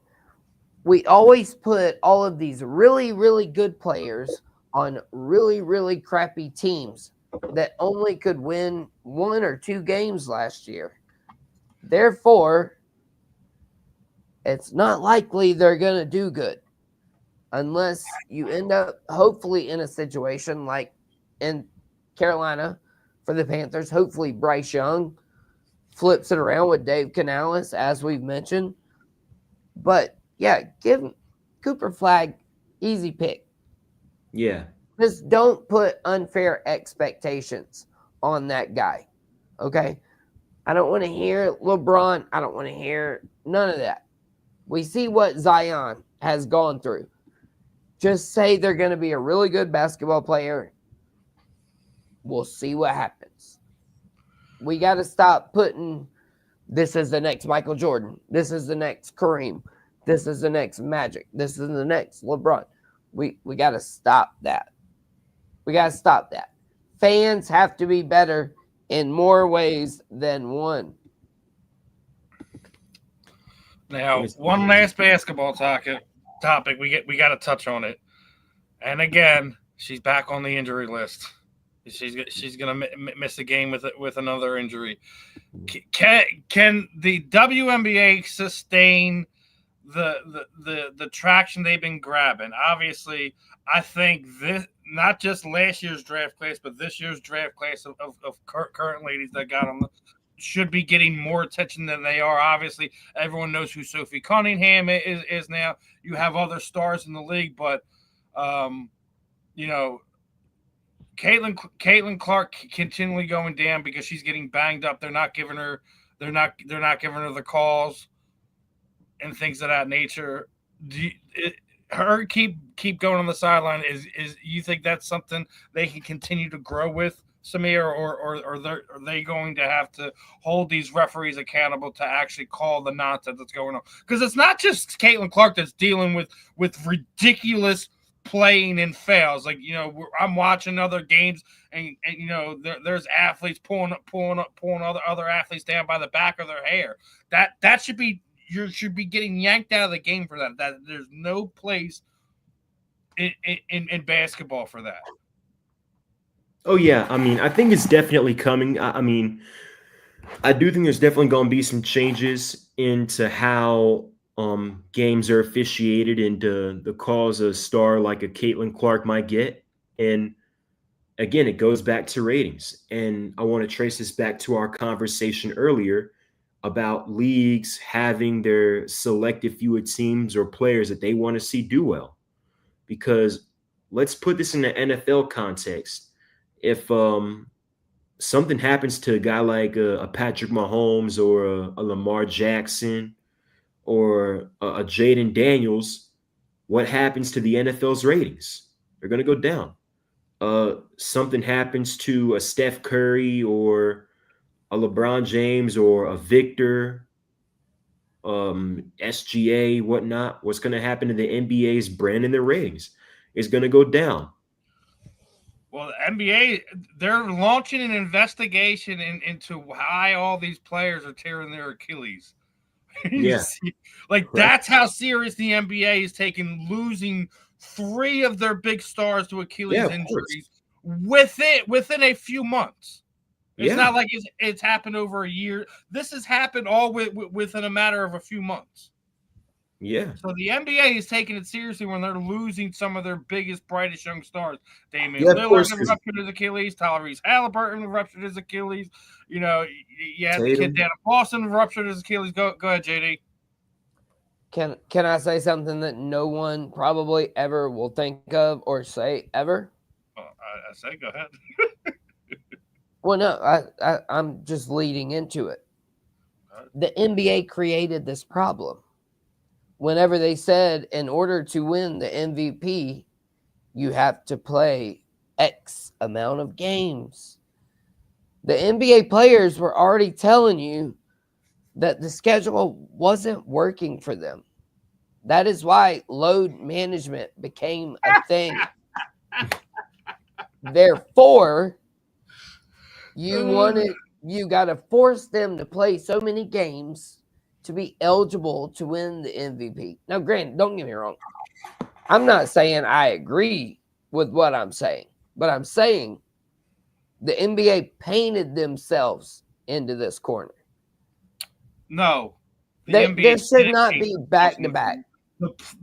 We always put all of these really, really good players on really, really crappy teams that only could win 1 or 2 games last year. Therefore, it's not likely they're going to do good unless you end up hopefully in a situation like in Carolina for the Panthers. Hopefully Bryce Young flips it around with Dave Canales, as we've mentioned. But, yeah, give Cooper Flag easy pick. Yeah. Just don't put unfair expectations on that guy, okay? I don't want to hear LeBron. I don't want to hear none of that. We see what Zion has gone through. Just say they're going to be a really good basketball player. We'll see what happens. We got to stop putting this is the next Michael Jordan. This is the next Kareem. This is the next Magic. This is the next LeBron. We got to stop that. We got to stop that. Fans have to be better in more ways than one. Now, one last basketball topic. We got to touch on it. And again, she's back on the injury list. She's gonna miss a game with another injury. Can the WNBA sustain the traction they've been grabbing? Obviously, I think this not just last year's draft class, but this year's draft class of current ladies that got on should be getting more attention than they are. Obviously, everyone knows who Sophie Cunningham is now. You have other stars in the league, but Caitlin Clark continually going down because she's getting banged up. They're not giving her the calls and things of that nature. Her keep going on the sideline is you think that's something they can continue to grow with, Samir, or are they going to have to hold these referees accountable to actually call the nonsense that's going on? Because it's not just Caitlin Clark that's dealing with ridiculous playing and fails. Like, I'm watching other games and there's athletes pulling other athletes down by the back of their hair. That should be you should be getting yanked out of the game for that. That there's no place in basketball for that. Oh yeah, I mean, I think it's definitely coming. I mean, I do think there's definitely going to be some changes into how games are officiated and the calls a star like a Caitlin Clark might get. And again, it goes back to ratings. And I want to trace this back to our conversation earlier about leagues having their selected few teams or players that they want to see do well. Because let's put this in the NFL context. If something happens to a guy like a Patrick Mahomes or a Lamar Jackson or a Jaden Daniels, what happens to the NFL's ratings? They're going to go down. Something happens to a Steph Curry or a LeBron James or a Victor, SGA, whatnot. What's going to happen to the NBA's brand and their ratings? It's going to go down. Well, the NBA, they're launching an investigation into why all these players are tearing their Achilles. Yeah. Like, that's how serious the NBA is taking losing 3 of their big stars to Achilles injuries within a few months. It's not like it's happened over a year. This has happened all within a matter of a few months. Yeah. So the NBA is taking it seriously when they're losing some of their biggest, brightest young stars. Damian Lillard ruptured his Achilles. Tyrese Halliburton ruptured his Achilles. You know, you had the kid down in Boston ruptured his Achilles. Go ahead, JD. Can I say something that no one probably ever will think of or say ever? I say go ahead. Well, no, I'm just leading into it. The NBA created this problem. Whenever they said, in order to win the MVP, you have to play X amount of games. The NBA players were already telling you that the schedule wasn't working for them. That is why load management became a thing. Therefore, you got to force them to play so many games to be eligible to win the MVP. Now, granted, don't get me wrong. I'm not saying I agree with what I'm saying, but I'm saying the NBA painted themselves into this corner. No. There should not be back-to-back.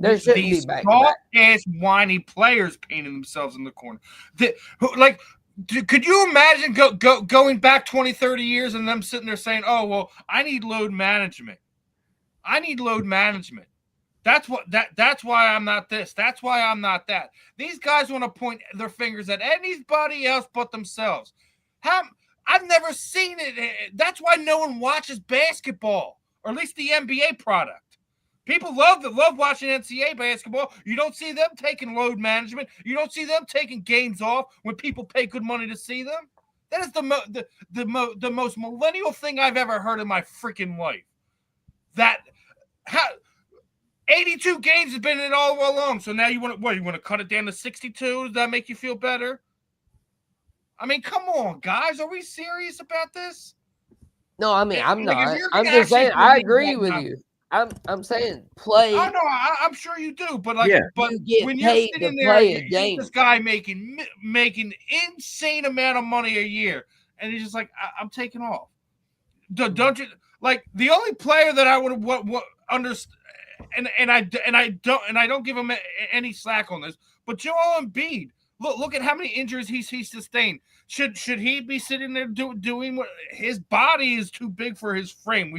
There shouldn't be back-to-back. These whiny players painting themselves in the corner. Could you imagine going back 20, 30 years and them sitting there saying, oh, well, I need load management. That's why I'm not this. That's why I'm not that. These guys want to point their fingers at anybody else but themselves. I've never seen it. That's why no one watches basketball, or at least the NBA product. People love watching NCAA basketball. You don't see them taking load management. You don't see them taking games off when people pay good money to see them. That is the most millennial thing I've ever heard in my freaking life. 82 games has been in all along. So now you want to cut it down to 62? Does that make you feel better? I mean, come on, guys. Are we serious about this? No, I mean, I'm not. I'm just saying I agree with you. I'm saying play. Oh no, I'm sure you do, but but you when you're sitting there, you see this guy making insane amount of money a year, and he's just like, I'm taking off. Don't you like the only player that I would understand, and I don't give him any slack on this, but Joel Embiid. Look at how many injuries he's sustained. Should he be sitting there doing what his body is too big for his frame?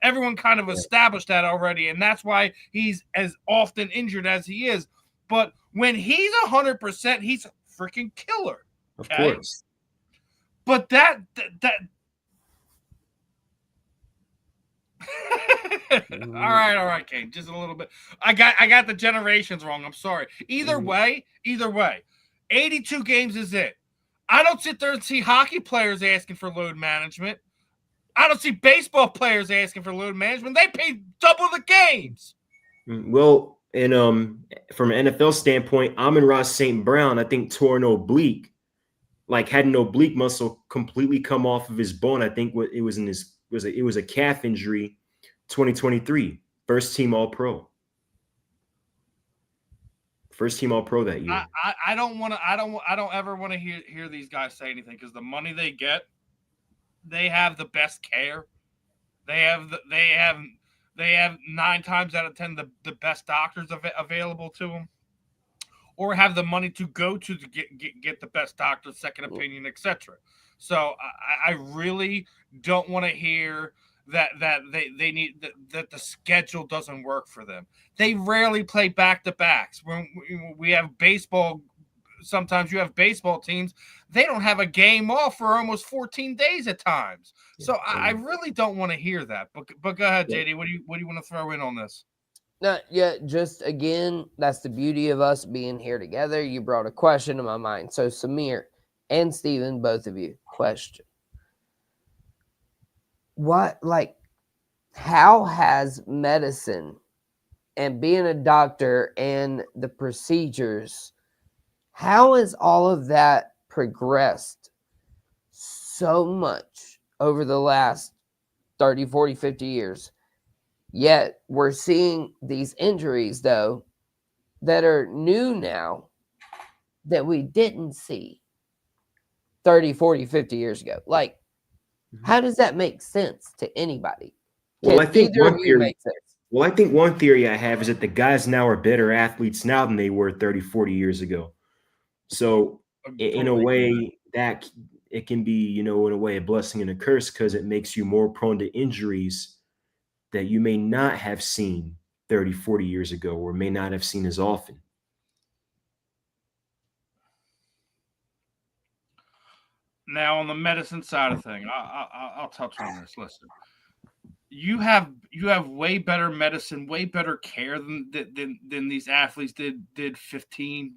Everyone kind of established that already, and that's why he's as often injured as he is. But when he's 100%, he's a freaking killer. Okay? Of course. But that all right, Kane. Just a little bit. I got the generations wrong. I'm sorry. Either way, 82 games is it. I don't sit there and see hockey players asking for load management. I don't see baseball players asking for load management. They pay double the games. Well, and from an NFL standpoint, Amon-Ra St. Brown, I think, tore an oblique, had an oblique muscle completely come off of his bone. I think it was a calf injury 2023, first team All Pro. First team All Pro that year. I don't want to. I don't ever want to hear these guys say anything because the money they get, they have the best care. They have 9 times out of 10 the best doctors available to them, or have the money to go to get the best doctor, second opinion, etc. So I really don't want to hear that they need that the schedule doesn't work for them. They rarely play back to backs. When we have baseball, sometimes you have baseball teams, they don't have a game off for almost 14 days at times. So I really don't want to hear that. But go ahead, JD. What do you want to throw in on this? No, yeah, just again, that's the beauty of us being here together. You brought a question to my mind. So Samir and Steven, both of you, question. How has medicine and being a doctor and the procedures, how has all of that progressed so much over the last 30, 40, 50 years? Yet we're seeing these injuries, though, that are new now that we didn't see 30, 40, 50 years ago. Like, how does that make sense to anybody? Well, I think one theory I have is that the guys now are better athletes now than they were 30, 40 years ago. So in a way that it can be, in a way, a blessing and a curse because it makes you more prone to injuries that you may not have seen 30, 40 years ago or may not have seen as often. Now, on the medicine side of thing, I'll touch on this. Listen, you have way better medicine, way better care than these athletes did 15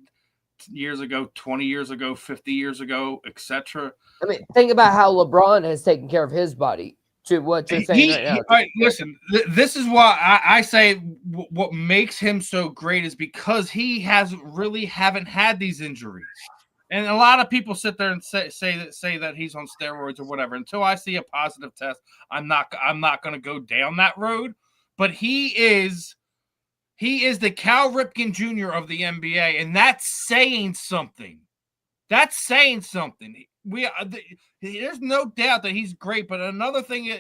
years ago, 20 years ago, 50 years ago, etc. I mean, think about how LeBron has taken care of his body. To what you're saying right now. All right, listen, this is why I say what makes him so great is because he haven't had these injuries. And a lot of people sit there and say that he's on steroids or whatever. Until I see a positive test, I'm not going to go down that road. But he is the Cal Ripken Jr. of the NBA, and that's saying something. That's saying something. There's no doubt that he's great, but another thing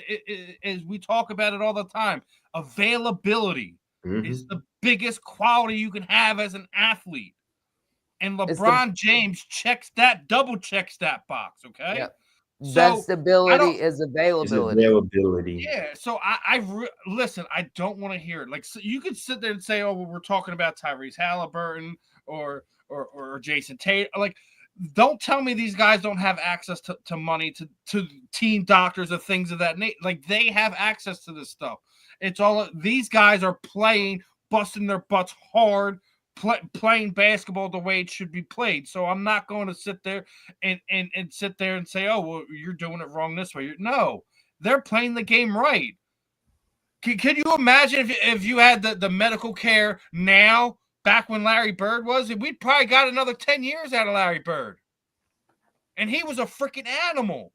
is we talk about it all the time. Availability is the biggest quality you can have as an athlete. And LeBron James double checks that box, okay? Yeah. Best ability is availability. Yeah, so listen, I don't want to hear it. Like, so you could sit there and say, oh, well, we're talking about Tyrese Halliburton or Jason Tate. Like, don't tell me these guys don't have access to money, to team doctors or things of that nature. Like, they have access to this stuff. It's all these guys are playing, busting their butts hard, playing basketball the way it should be played. So I'm not going to sit there and sit there and say, oh, well, you're doing it wrong this way. No, they're playing the game right. Can you imagine if you had the medical care now? Back when Larry Bird was, we'd probably got another 10 years out of Larry Bird. And he was a freaking animal.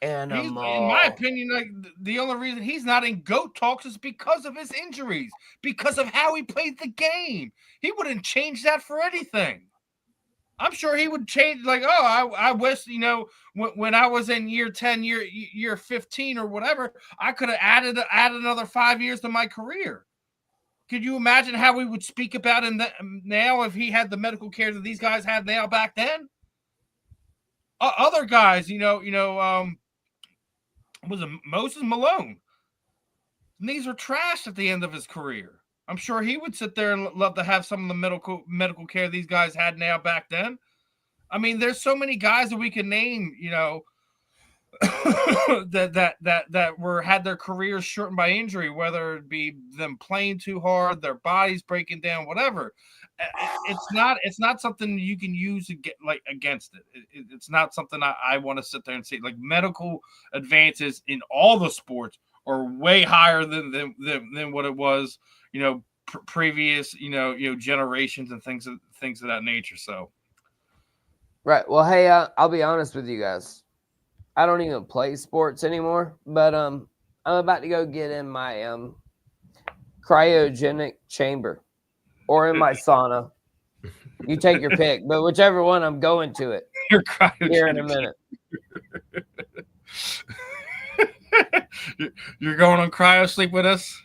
In my opinion, like the only reason he's not in GOAT talks is because of his injuries, because of how he played the game. He wouldn't change that for anything. I'm sure he would change, like, oh, I wish, when I was in year 10, year 15 or whatever, I could have added another 5 years to my career. Could you imagine how we would speak about him now if he had the medical care that these guys have now back then? Other guys, was it Moses Malone? Knees were trashed at the end of his career. I'm sure he would sit there and love to have some of the medical care these guys had now back then. I mean, there's so many guys that we can name, that had their careers shortened by injury, whether it be them playing too hard, their bodies breaking down, whatever. It's not something you can use against it. It's not something I want to sit there and say. Like, medical advances in all the sports are way higher than what it was, previous, generations and things of that nature. So, right. Well, hey, I'll be honest with you guys. I don't even play sports anymore, but I'm about to go get in my cryogenic chamber or in my sauna. You take your pick, but whichever one, I'm going to it You're here in a cryogenic. minute. You're going on cryo sleep with us?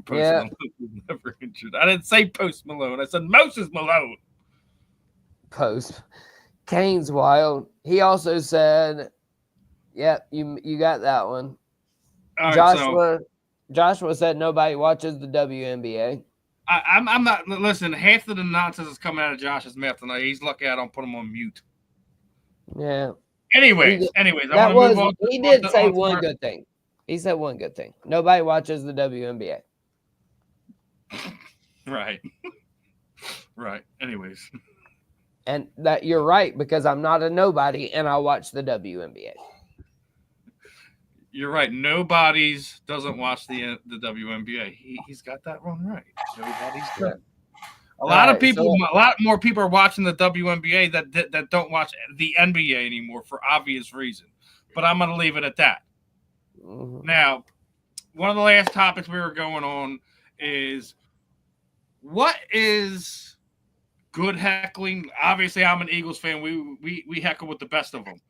Post Yeah. Malone was never injured. I didn't say Post Malone. I said Moses Malone. Post. Kane's wild. He also said, "Yep, you got that one." All right, so Joshua said nobody watches the WNBA. I'm not. Listen, half of the nonsense is coming out of Josh's mouth tonight. He's lucky I don't put him on mute. Yeah. Anyways, I want to move on. He did say one good thing. He said one good thing. Nobody watches the WNBA. Right. Right. Anyways. And that you're right, because I'm not a nobody and I watch the WNBA. You're right. Nobody's doesn't watch the WNBA. He's got that one right. Nobody's does. A lot more people are watching the WNBA that don't watch the NBA anymore for obvious reason. But I'm going to leave it at that. Mm-hmm. Now, one of the last topics we were going on is what is good heckling? Obviously, I'm an Eagles fan. We heckle with the best of them.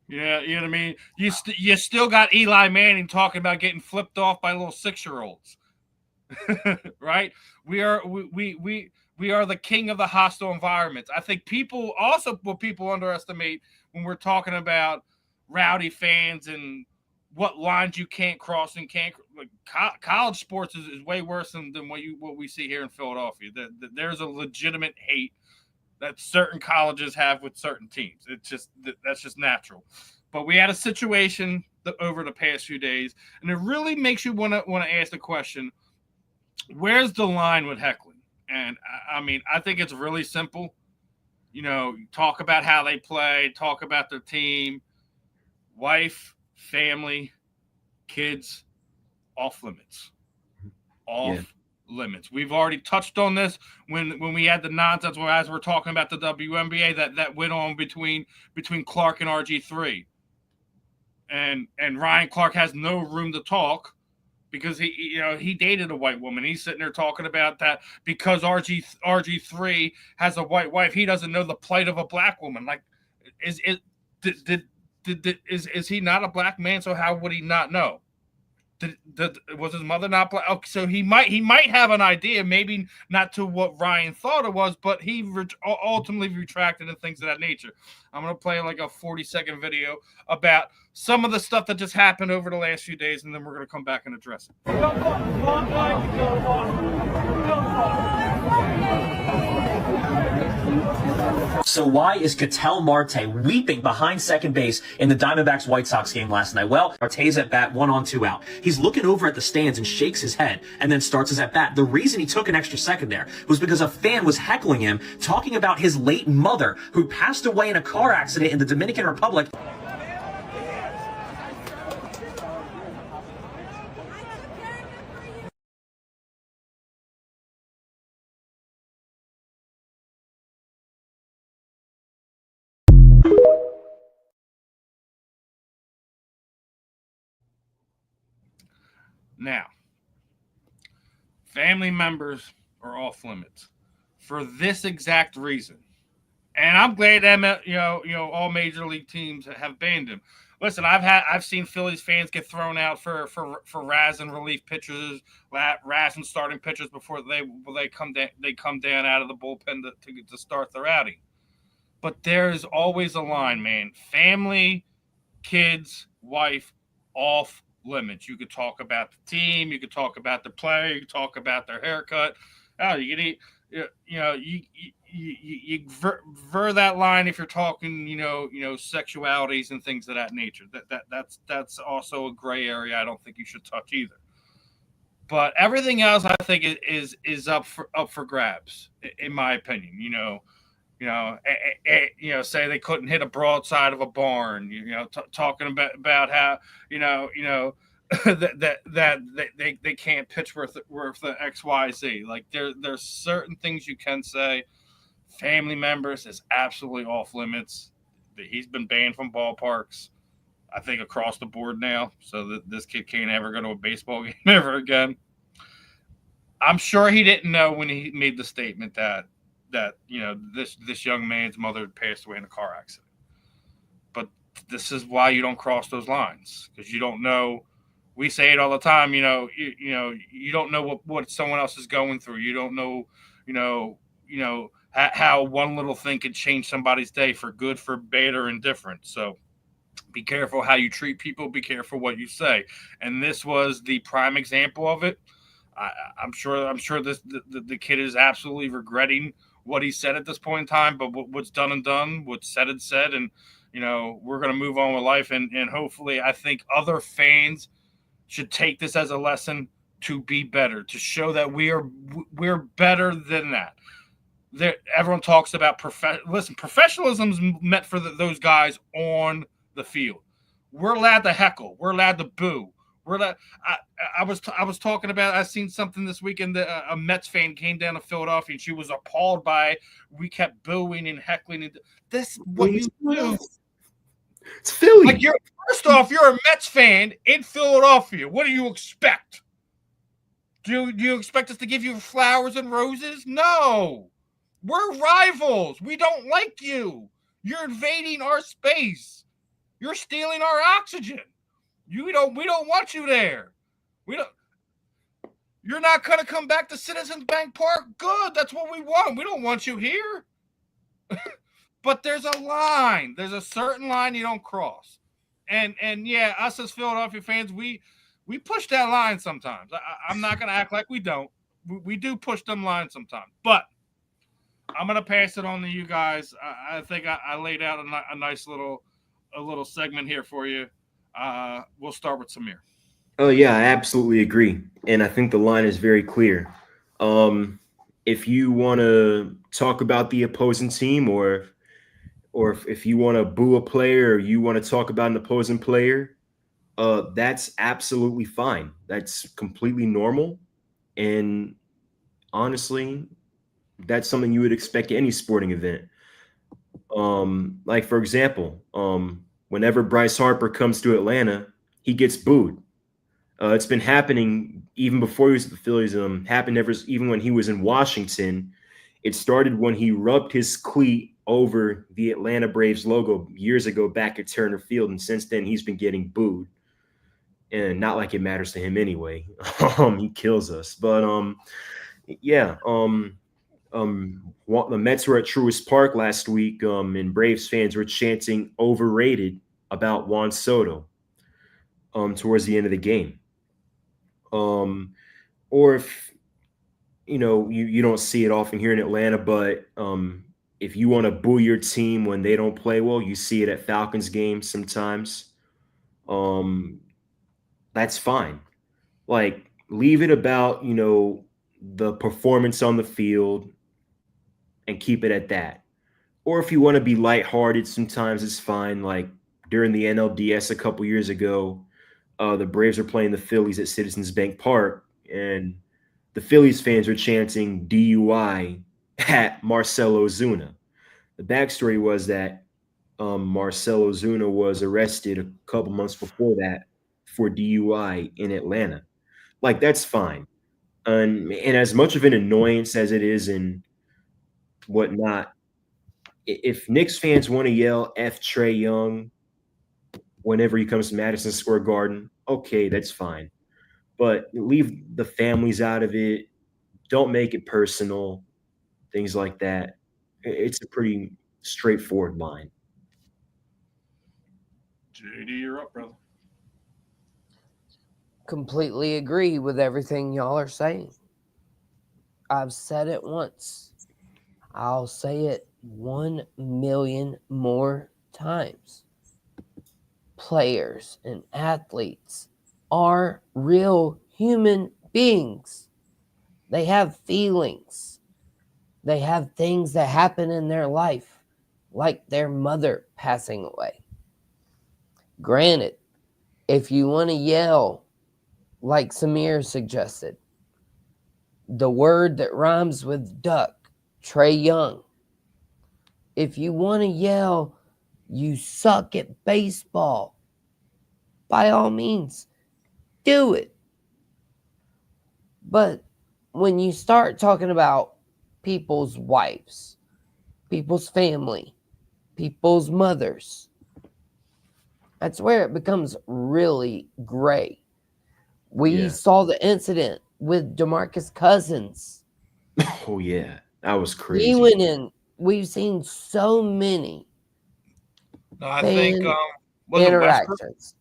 Yeah, you know what I mean? You still got Eli Manning talking about getting flipped off by little 6-year-olds. Right? We are the king of the hostile environments. I think people underestimate when we're talking about rowdy fans and what lines you can't cross and can't. Like, college sports is way worse than what we see here in Philadelphia. There's a legitimate hate that certain colleges have with certain teams. That's just natural. But we had a situation over the past few days, and it really makes you want to ask the question: where's the line with heckling? And I mean, I think it's really simple. You know, talk about how they play, talk about their team, wife, family, kids, off limits. Limits. We've already touched on this when we had the nonsense as we're talking about the WNBA that went on between Clark and RG3. And Ryan Clark has no room to talk because he dated a white woman. He's sitting there talking about that because RG3 has a white wife. He doesn't know the plight of a black woman. Like, is he not a black man? So how would he not know? Was his mother not black? Okay, so he might have an idea, maybe not to what Ryan thought it was, but he ultimately retracted and things of that nature. I'm going to play like a 40-second video about some of the stuff that just happened over the last few days, and then we're going to come back and address it. So why is Ketel Marte weeping behind second base in the Diamondbacks White Sox game last night? Well, Marte's at bat, 1 on 2 out. He's looking over at the stands and shakes his head and then starts his at bat. The reason he took an extra second there was because a fan was heckling him, talking about his late mother who passed away in a car accident in the Dominican Republic. Now, family members are off limits for this exact reason, and I'm glad that all major league teams have banned him. Listen, I've seen Phillies fans get thrown out for Raz and relief pitchers, Raz and starting pitchers before they come down out of the bullpen to start their outing. But there's always a line, man. Family, kids, wife, off limits. You could talk about the team, you could talk about the player, you could talk about their haircut. Oh, you ver that line if you're talking, sexualities and things of that nature. That's also a gray area. I don't think you should touch either. But everything else, I think, is up for grabs, in my opinion. Say they couldn't hit a broadside of a barn. Talking about how that they can't pitch worth the XYZ. Like there's certain things you can say. Family members is absolutely off limits. He's been banned from ballparks. I think across the board now, so that this kid can't ever go to a baseball game ever again. I'm sure he didn't know when he made the statement that this young man's mother had passed away in a car accident. But this is why you don't cross those lines, because you don't know. We say it all the time. You don't know what someone else is going through. You don't know, how one little thing can change somebody's day for good, for bad, or indifferent. So be careful how you treat people. Be careful what you say. And this was the prime example of it. I'm sure the kid is absolutely regretting what he said at this point in time. But what's done and done, what's said and said, and we're going to move on with life. And hopefully, I think other fans should take this as a lesson to be better, to show that we're better than that. Everyone talks about professionalism is meant for those guys on the field. We're allowed to heckle. We're allowed to boo. I was talking about. I seen something this weekend that a Mets fan came down to Philadelphia and she was appalled by. We kept booing and heckling. And this what you do. It's Philly. Like first off, you're a Mets fan in Philadelphia. What do you expect? Do you expect us to give you flowers and roses? No. We're rivals. We don't like you. You're invading our space. You're stealing our oxygen. We don't want you there. You're not going to come back to Citizens Bank Park? Good. That's what we want. We don't want you here. But there's a line. There's a certain line you don't cross. And yeah, us as Philadelphia fans, we push that line sometimes. I'm not going to act like we don't. We do push them lines sometimes. But I'm going to pass it on to you guys. I think I laid out a nice little segment here for you. We'll start with Samir. Oh yeah, I absolutely agree, and I think the line is very clear. If you want to talk about the opposing team, or if you want to boo a player, or you want to talk about an opposing player, that's absolutely fine. That's completely normal, and honestly, that's something you would expect at any sporting event. Like for example, whenever Bryce Harper comes to Atlanta, he gets booed. It's been happening even before he was at the Phillies. Happened even when he was in Washington. It started when he rubbed his cleat over the Atlanta Braves logo years ago back at Turner Field, and since then he's been getting booed. And not like it matters to him anyway. He kills us. But yeah. The Mets were at Truist Park last week, and Braves fans were chanting "overrated" about Juan Soto towards the end of the game. Or if you don't see it often here in Atlanta, but if you want to boo your team when they don't play well, you see it at Falcons games sometimes. That's fine. Like, leave it about the performance on the field and keep it at that. Or if you want to be lighthearted, sometimes it's fine. Like during the NLDS a couple years ago, the Braves were playing the Phillies at Citizens Bank Park, and the Phillies fans were chanting DUI at Marcell Ozuna. The backstory was that Marcell Ozuna was arrested a couple months before that for DUI in Atlanta. Like, that's fine. And as much of an annoyance as it is and whatnot, if Knicks fans want to yell F Trae Young whenever he comes to Madison Square Garden, okay, that's fine. But leave the families out of it. Don't make it personal, things like that. It's a pretty straightforward line. JD, you're up, brother. Completely agree with everything y'all are saying. I've said it once. I'll say it 1 million more times. Players and athletes are real human beings. They have feelings. They have things that happen in their life, like their mother passing away. Granted, if you want to yell, like Samir suggested, the word that rhymes with duck, Trae Young. If you want to yell, you suck at baseball, by all means, do it. But when you start talking about people's wives, people's family, people's mothers, that's where it becomes really gray. We saw the incident with DeMarcus Cousins. Oh yeah, that was crazy. He went in. We've seen so many No, I fan think was it Westbrook? interactions.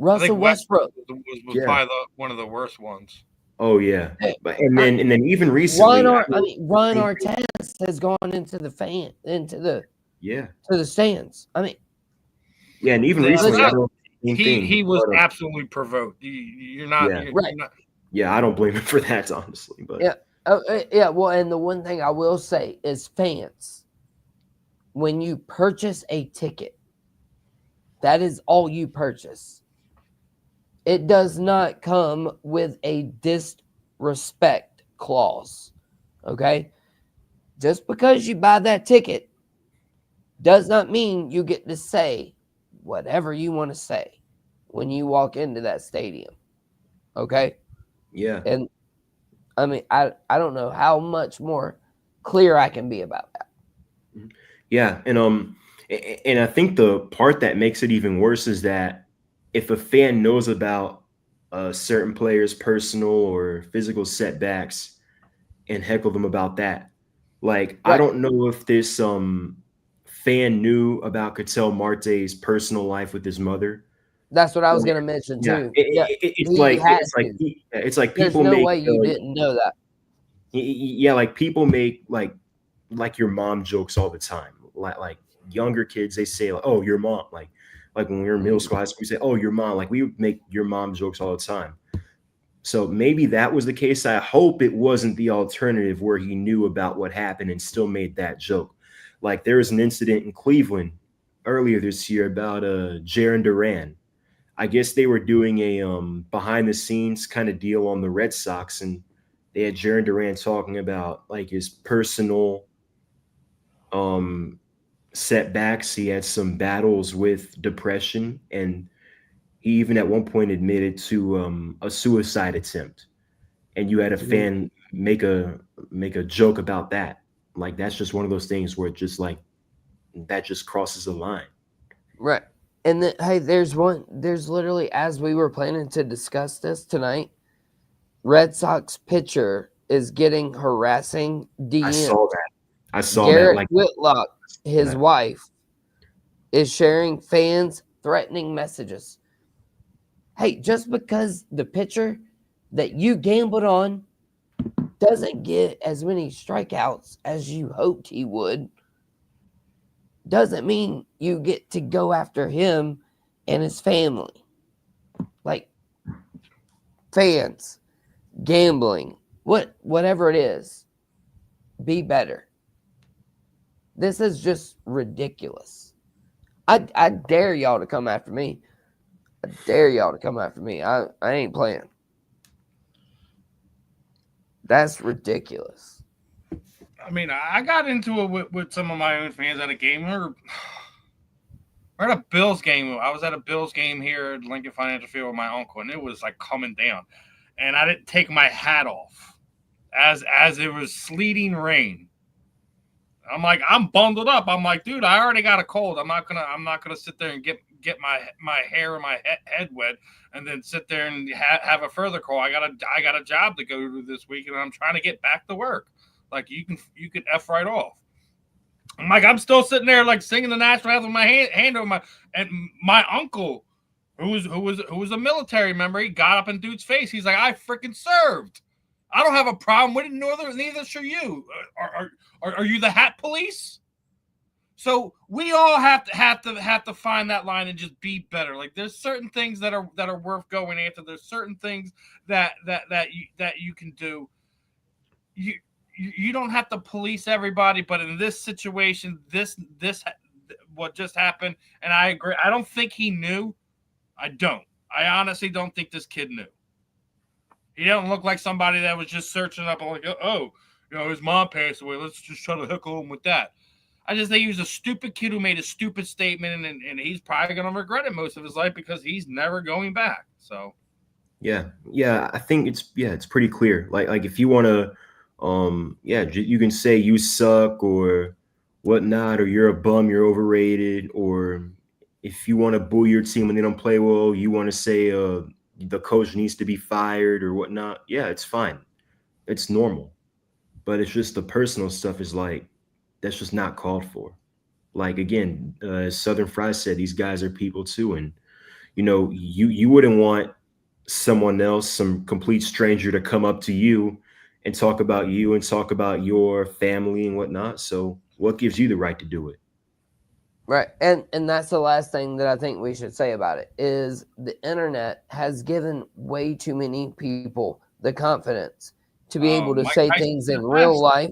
I Russell think Westbrook. was probably one of the worst ones. Oh yeah, Hey, but and then even recently, Ron Artest has gone into the to the stands. I mean, yeah, and even Yeah, recently, I no, don't he was absolutely provoked. You're not, Yeah. you're Right. not. Yeah, I don't blame him for that, honestly. But yeah, yeah. Well, and the one thing I will say is, fans, when you purchase a ticket, that is all you purchase. It does not come with a disrespect clause. Okay? Just because you buy that ticket does not mean you get to say whatever you want to say when you walk into that stadium. Okay? yeah, And I mean, I don't know how much more clear I can be about that. yeah, and I think the part that makes it even worse is that if a fan knows about a certain player's personal or physical setbacks and heckle them about that, like I Right. don't know if this fan knew about Cattell Marte's personal life with his mother. That's what I was going to mention Yeah, too. Yeah, it's he like had it's like to. it's like There's people no make way you didn't know that. yeah, like people make like your mom jokes all the time. Like younger kids, they say like, "Oh, your mom." Like when we were in middle school, high school, we say, "Oh, your mom." Like we would make your mom jokes all the time. So maybe that was the case. I hope it wasn't the alternative where he knew about what happened and still made that joke. Like there was an incident in Cleveland earlier this year about Jaron Duran. I guess they were doing a behind the scenes kind of deal on the Red Sox, and they had Jaron Duran talking about like his personal um setbacks. He had some battles with depression, and he even at one point admitted to a suicide attempt. And you had a fan make a joke about that. Like that's just one of those things where it just like that just crosses the line. Right. And then, hey, there's literally, as we were planning to discuss this tonight, Red Sox pitcher is getting harassing DMs. I saw Garrett that. Like Whitlock, his that. wife, is sharing fans threatening messages. Hey, just because the pitcher that you gambled on doesn't get as many strikeouts as you hoped he would, doesn't mean you get to go after him and his family. Like, fans, gambling, whatever it is, be better. This is just ridiculous. I dare y'all to come after me. I dare y'all to come after me. I ain't playing. That's ridiculous. I mean, I got into it with some of my own fans at a game. We're at a Bills game. I was at a Bills game here at Lincoln Financial Field with my uncle, and it was like coming down. And I didn't take my hat off as it was sleeting rain. I'm like, I'm bundled up. I'm like, dude, I already got a cold. I'm not gonna sit there and get my hair and my head wet, and then sit there and have a further cold. I got a job to go to this week, and I'm trying to get back to work. Like you can F right off. I'm like, I'm still sitting there like singing the national anthem with my hand over my uncle, who was a military member, he got up in dude's face. He's like, I freaking served. I don't have a problem with it. Neither should you. Are you the hat police? So we all have to find that line and just be better. Like there's certain things that are worth going after. There's certain things that you can do. You don't have to police everybody, but in this situation, this what just happened, and I agree. I don't think he knew. I honestly don't think this kid knew. He don't look like somebody that was just searching up like, oh, his mom passed away. Let's just try to hook him with that. I just think he was a stupid kid who made a stupid statement, and he's probably going to regret it most of his life because he's never going back. So Yeah, I think it's pretty clear. Like if you want to, you can say you suck or whatnot, or you're a bum, you're overrated, or if you want to boo your team when they don't play well, you want to say the coach needs to be fired or whatnot. Yeah, it's fine. It's normal. But it's just the personal stuff is like that's just not called for. Like again, as Southern Fry said, these guys are people too, and you wouldn't want someone else, some complete stranger, to come up to you and talk about your family and whatnot. So, what gives you the right to do it? Right. And that's the last thing that I think we should say about it is the internet has given way too many people the confidence to be able to Mike say Tyson's things the in real best. life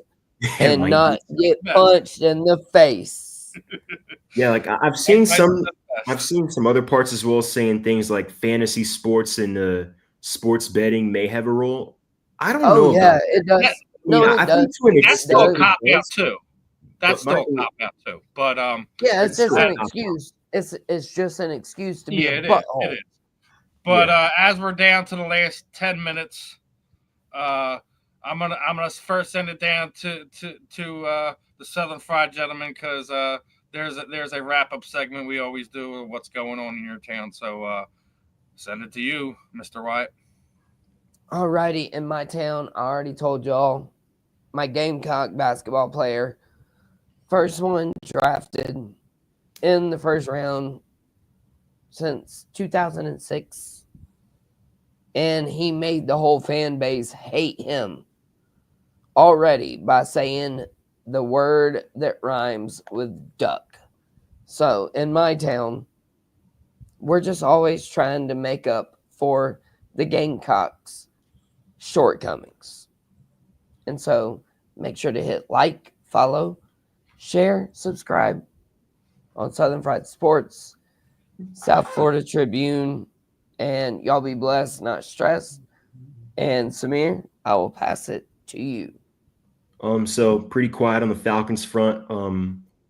and Like, not get best. punched in the face. yeah, like I've seen some other parts as well saying things like fantasy sports and sports betting may have a role. I don't Oh know yeah, about it does. that. No, I mean, it I does. think to an That's extent still a does. it cop out does, too. That's but still a Michael, cop out too. But Yeah, it's it's just still an a cop out. excuse. It's just an excuse to be yeah, a it is. butthole. It is. But Yeah. as we're down to the last 10 minutes, I'm gonna first send it down to the Southern Fried Gentleman because there's a wrap up segment we always do of what's going on in your town. So send it to you, Mr. Wyatt. Alrighty, in my town, I already told y'all my Gamecock basketball player, first one drafted in the first round since 2006, and he made the whole fan base hate him already by saying the word that rhymes with duck. So in my town, we're just always trying to make up for the Gamecocks' shortcomings. And so make sure to hit like, follow, share, subscribe on Southern Fried Sports, South Florida Tribune, and y'all be blessed, not stressed. And Samir, I will pass it to you. So pretty quiet on the Falcons front.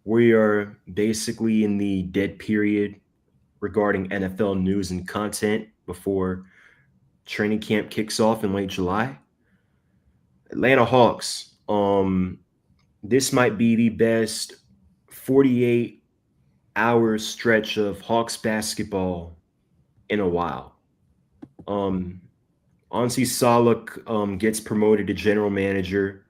We are basically in the dead period regarding NFL news and content before training camp kicks off in late July. Atlanta Hawks. This might be the best 48 hour stretch of Hawks basketball in a while. Ansi Salak gets promoted to general manager.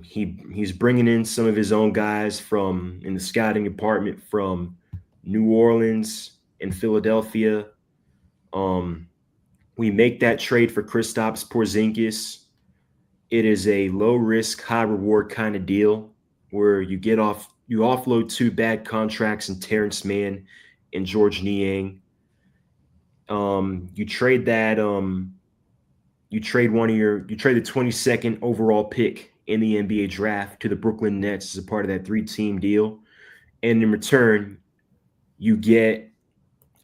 He's bringing in some of his own guys from in the scouting department from New Orleans and Philadelphia. We make that trade for Kristaps Porzingis. It is a low risk, high reward kind of deal where you offload two bad contracts in Terrence Mann and George Niang. You trade the 22nd overall pick in the NBA draft to the Brooklyn Nets as a part of that 3-team deal. And in return, you get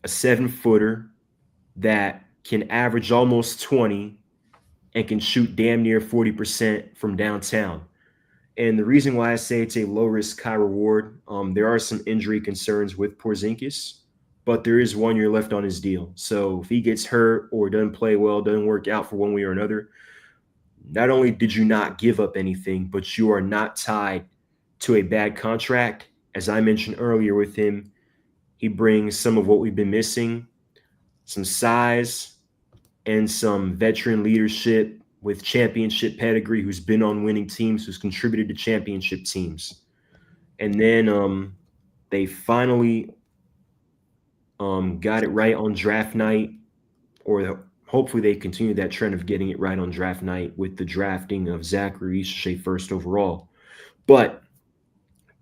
a 7-footer that can average almost 20 and can shoot damn near 40% from downtown. And the reason why I say it's a low risk, high reward, there are some injury concerns with Porzingis, but there is 1 year left on his deal. So if he gets hurt or doesn't play well, doesn't work out for one way or another, not only did you not give up anything, but you are not tied to a bad contract. As I mentioned earlier with him, he brings some of what we've been missing, some size and some veteran leadership with championship pedigree, who's been on winning teams, who's contributed to championship teams. And then they finally got it right on draft night, or hopefully they continue that trend of getting it right on draft night with the drafting of Zachary Shea first overall. But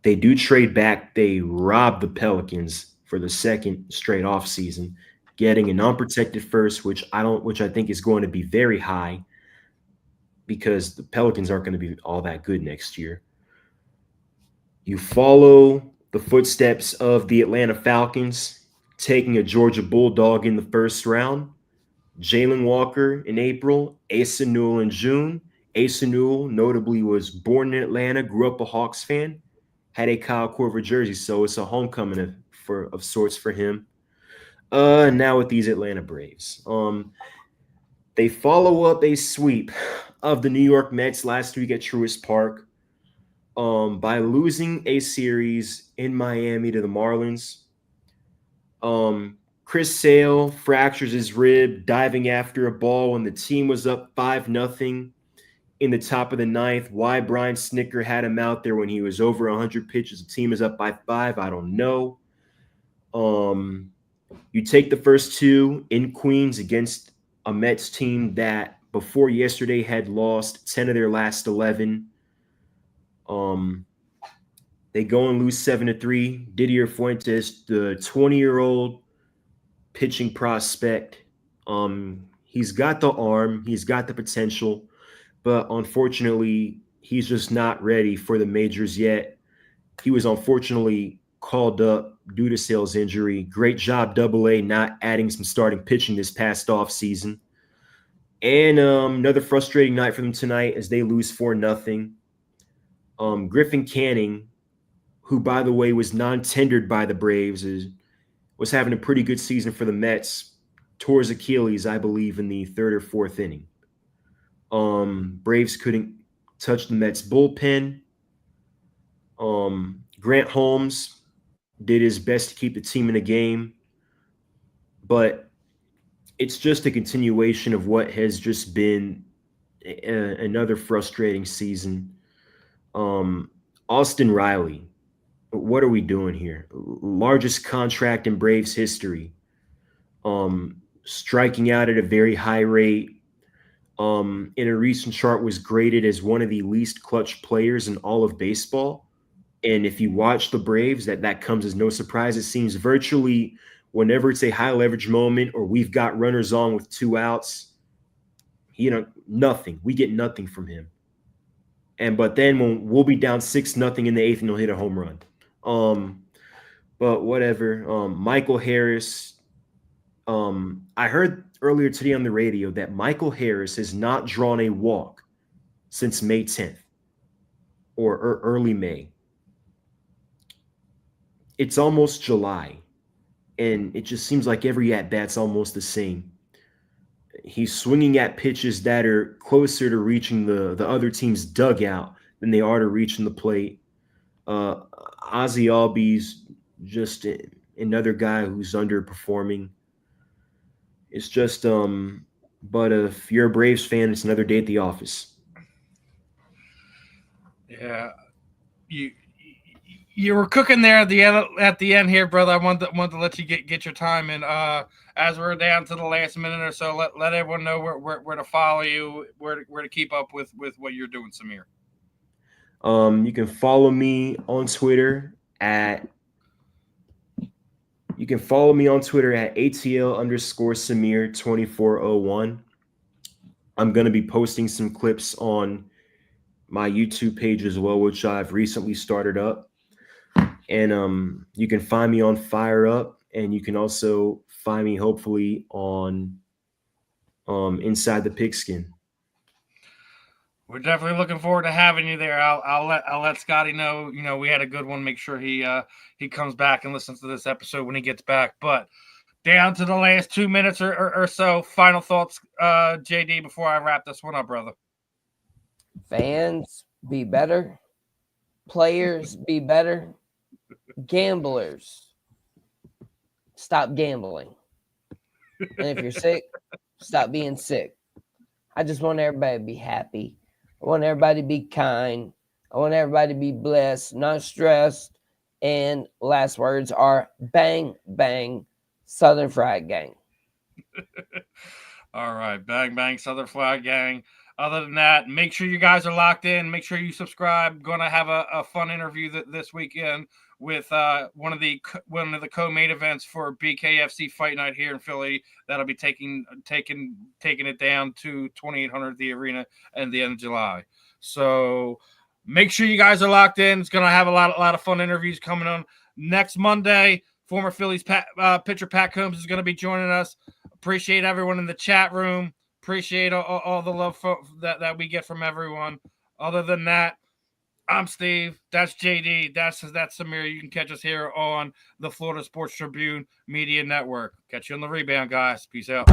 they do trade back. They robbed the Pelicans for the second straight offseason, getting an unprotected first, which I think is going to be very high because the Pelicans aren't going to be all that good next year. You follow the footsteps of the Atlanta Falcons, taking a Georgia Bulldog in the first round, Jalen Walker in April, Asa Newell in June. Asa Newell notably was born in Atlanta, grew up a Hawks fan. had a Kyle Korver jersey, so it's a homecoming of sorts for him. Now with these Atlanta Braves, they follow up a sweep of the New York Mets last week at Truist Park, by losing a series in Miami to the Marlins. Chris Sale fractures his rib diving after a ball when the team was up 5-0 in the top of the ninth. Why Brian Snicker had him out there when he was over 100 pitches. The team is up by 5. I don't know. You take the first two in Queens against a Mets team that before yesterday had lost 10 of their last 11. They go and lose 7-3. Didier Fuentes, the 20-year-old pitching prospect, he's got the arm, he's got the potential, but unfortunately, he's just not ready for the majors yet. He was unfortunately called up due to Sale's injury. Great job, Double-A, not adding some starting pitching this past offseason. And another frustrating night for them tonight as they lose 4-0. Griffin Canning, who, by the way, was non-tendered by the Braves, was having a pretty good season for the Mets, tore his Achilles, I believe, in the third or fourth inning. Braves couldn't touch the Mets bullpen. Grant Holmes did his best to keep the team in the game, but it's just a continuation of what has just been another frustrating season. Austin Riley, what are we doing here? Largest contract in Braves history. Striking out at a very high rate. In a recent chart was graded as one of the least clutch players in all of baseball. And if you watch the Braves, that comes as no surprise. It seems virtually whenever it's a high leverage moment or we've got runners on with 2 outs, nothing. We get nothing from him. But then when we'll be down 6-0 in the 8th and he'll hit a home run. But whatever. Michael Harris. I heard earlier today on the radio that Michael Harris has not drawn a walk since May 10th or early May. It's almost July, and it just seems like every at-bat's almost the same. He's swinging at pitches that are closer to reaching the other team's dugout than they are to reaching the plate. Ozzie Albies, just another guy who's underperforming. It's just, but if you're a Braves fan, it's another day at the office. Yeah, you were cooking there at the end here, brother. I wanted to let you get your time in. As we're down to the last minute or so, let everyone know where to follow you, where to keep up with what you're doing, Samir. You can follow me on Twitter at ATL_Samir2401. I'm going to be posting some clips on my YouTube page as well, which I've recently started up. And you can find me on Fire Up, and you can also find me hopefully on Inside the Pigskin. We're definitely looking forward to having you there. I'll let Scotty know. We had a good one. Make sure he comes back and listens to this episode when he gets back. But down to the last 2 minutes or so. Final thoughts, JD, before I wrap this one up, brother. Fans, be better. Players, be better. Gamblers, stop gambling. And if you're sick, stop being sick. I just want everybody to be happy. I want everybody to be kind. I want everybody to be blessed, not stressed. And last words are bang, bang, Southern Fried Gang. All right. Bang, bang, Southern Fried Gang. Other than that, make sure you guys are locked in. Make sure you subscribe. Going to have a fun interview this weekend with one of the co-main events for BKFC Fight Night here in Philly. That'll be taking it down to 2800 the arena at the end of July. So make sure you guys are locked in. It's going to have a lot of fun interviews coming on next Monday. Former Phillies pitcher Pat Combs is going to be joining us. Appreciate everyone in the chat room. Appreciate all the love that we get from everyone. Other than that, I'm Steve. That's JD. That's Samir. You can catch us here on the Florida Sports Tribune Media Network. Catch you on the rebound, guys. Peace out.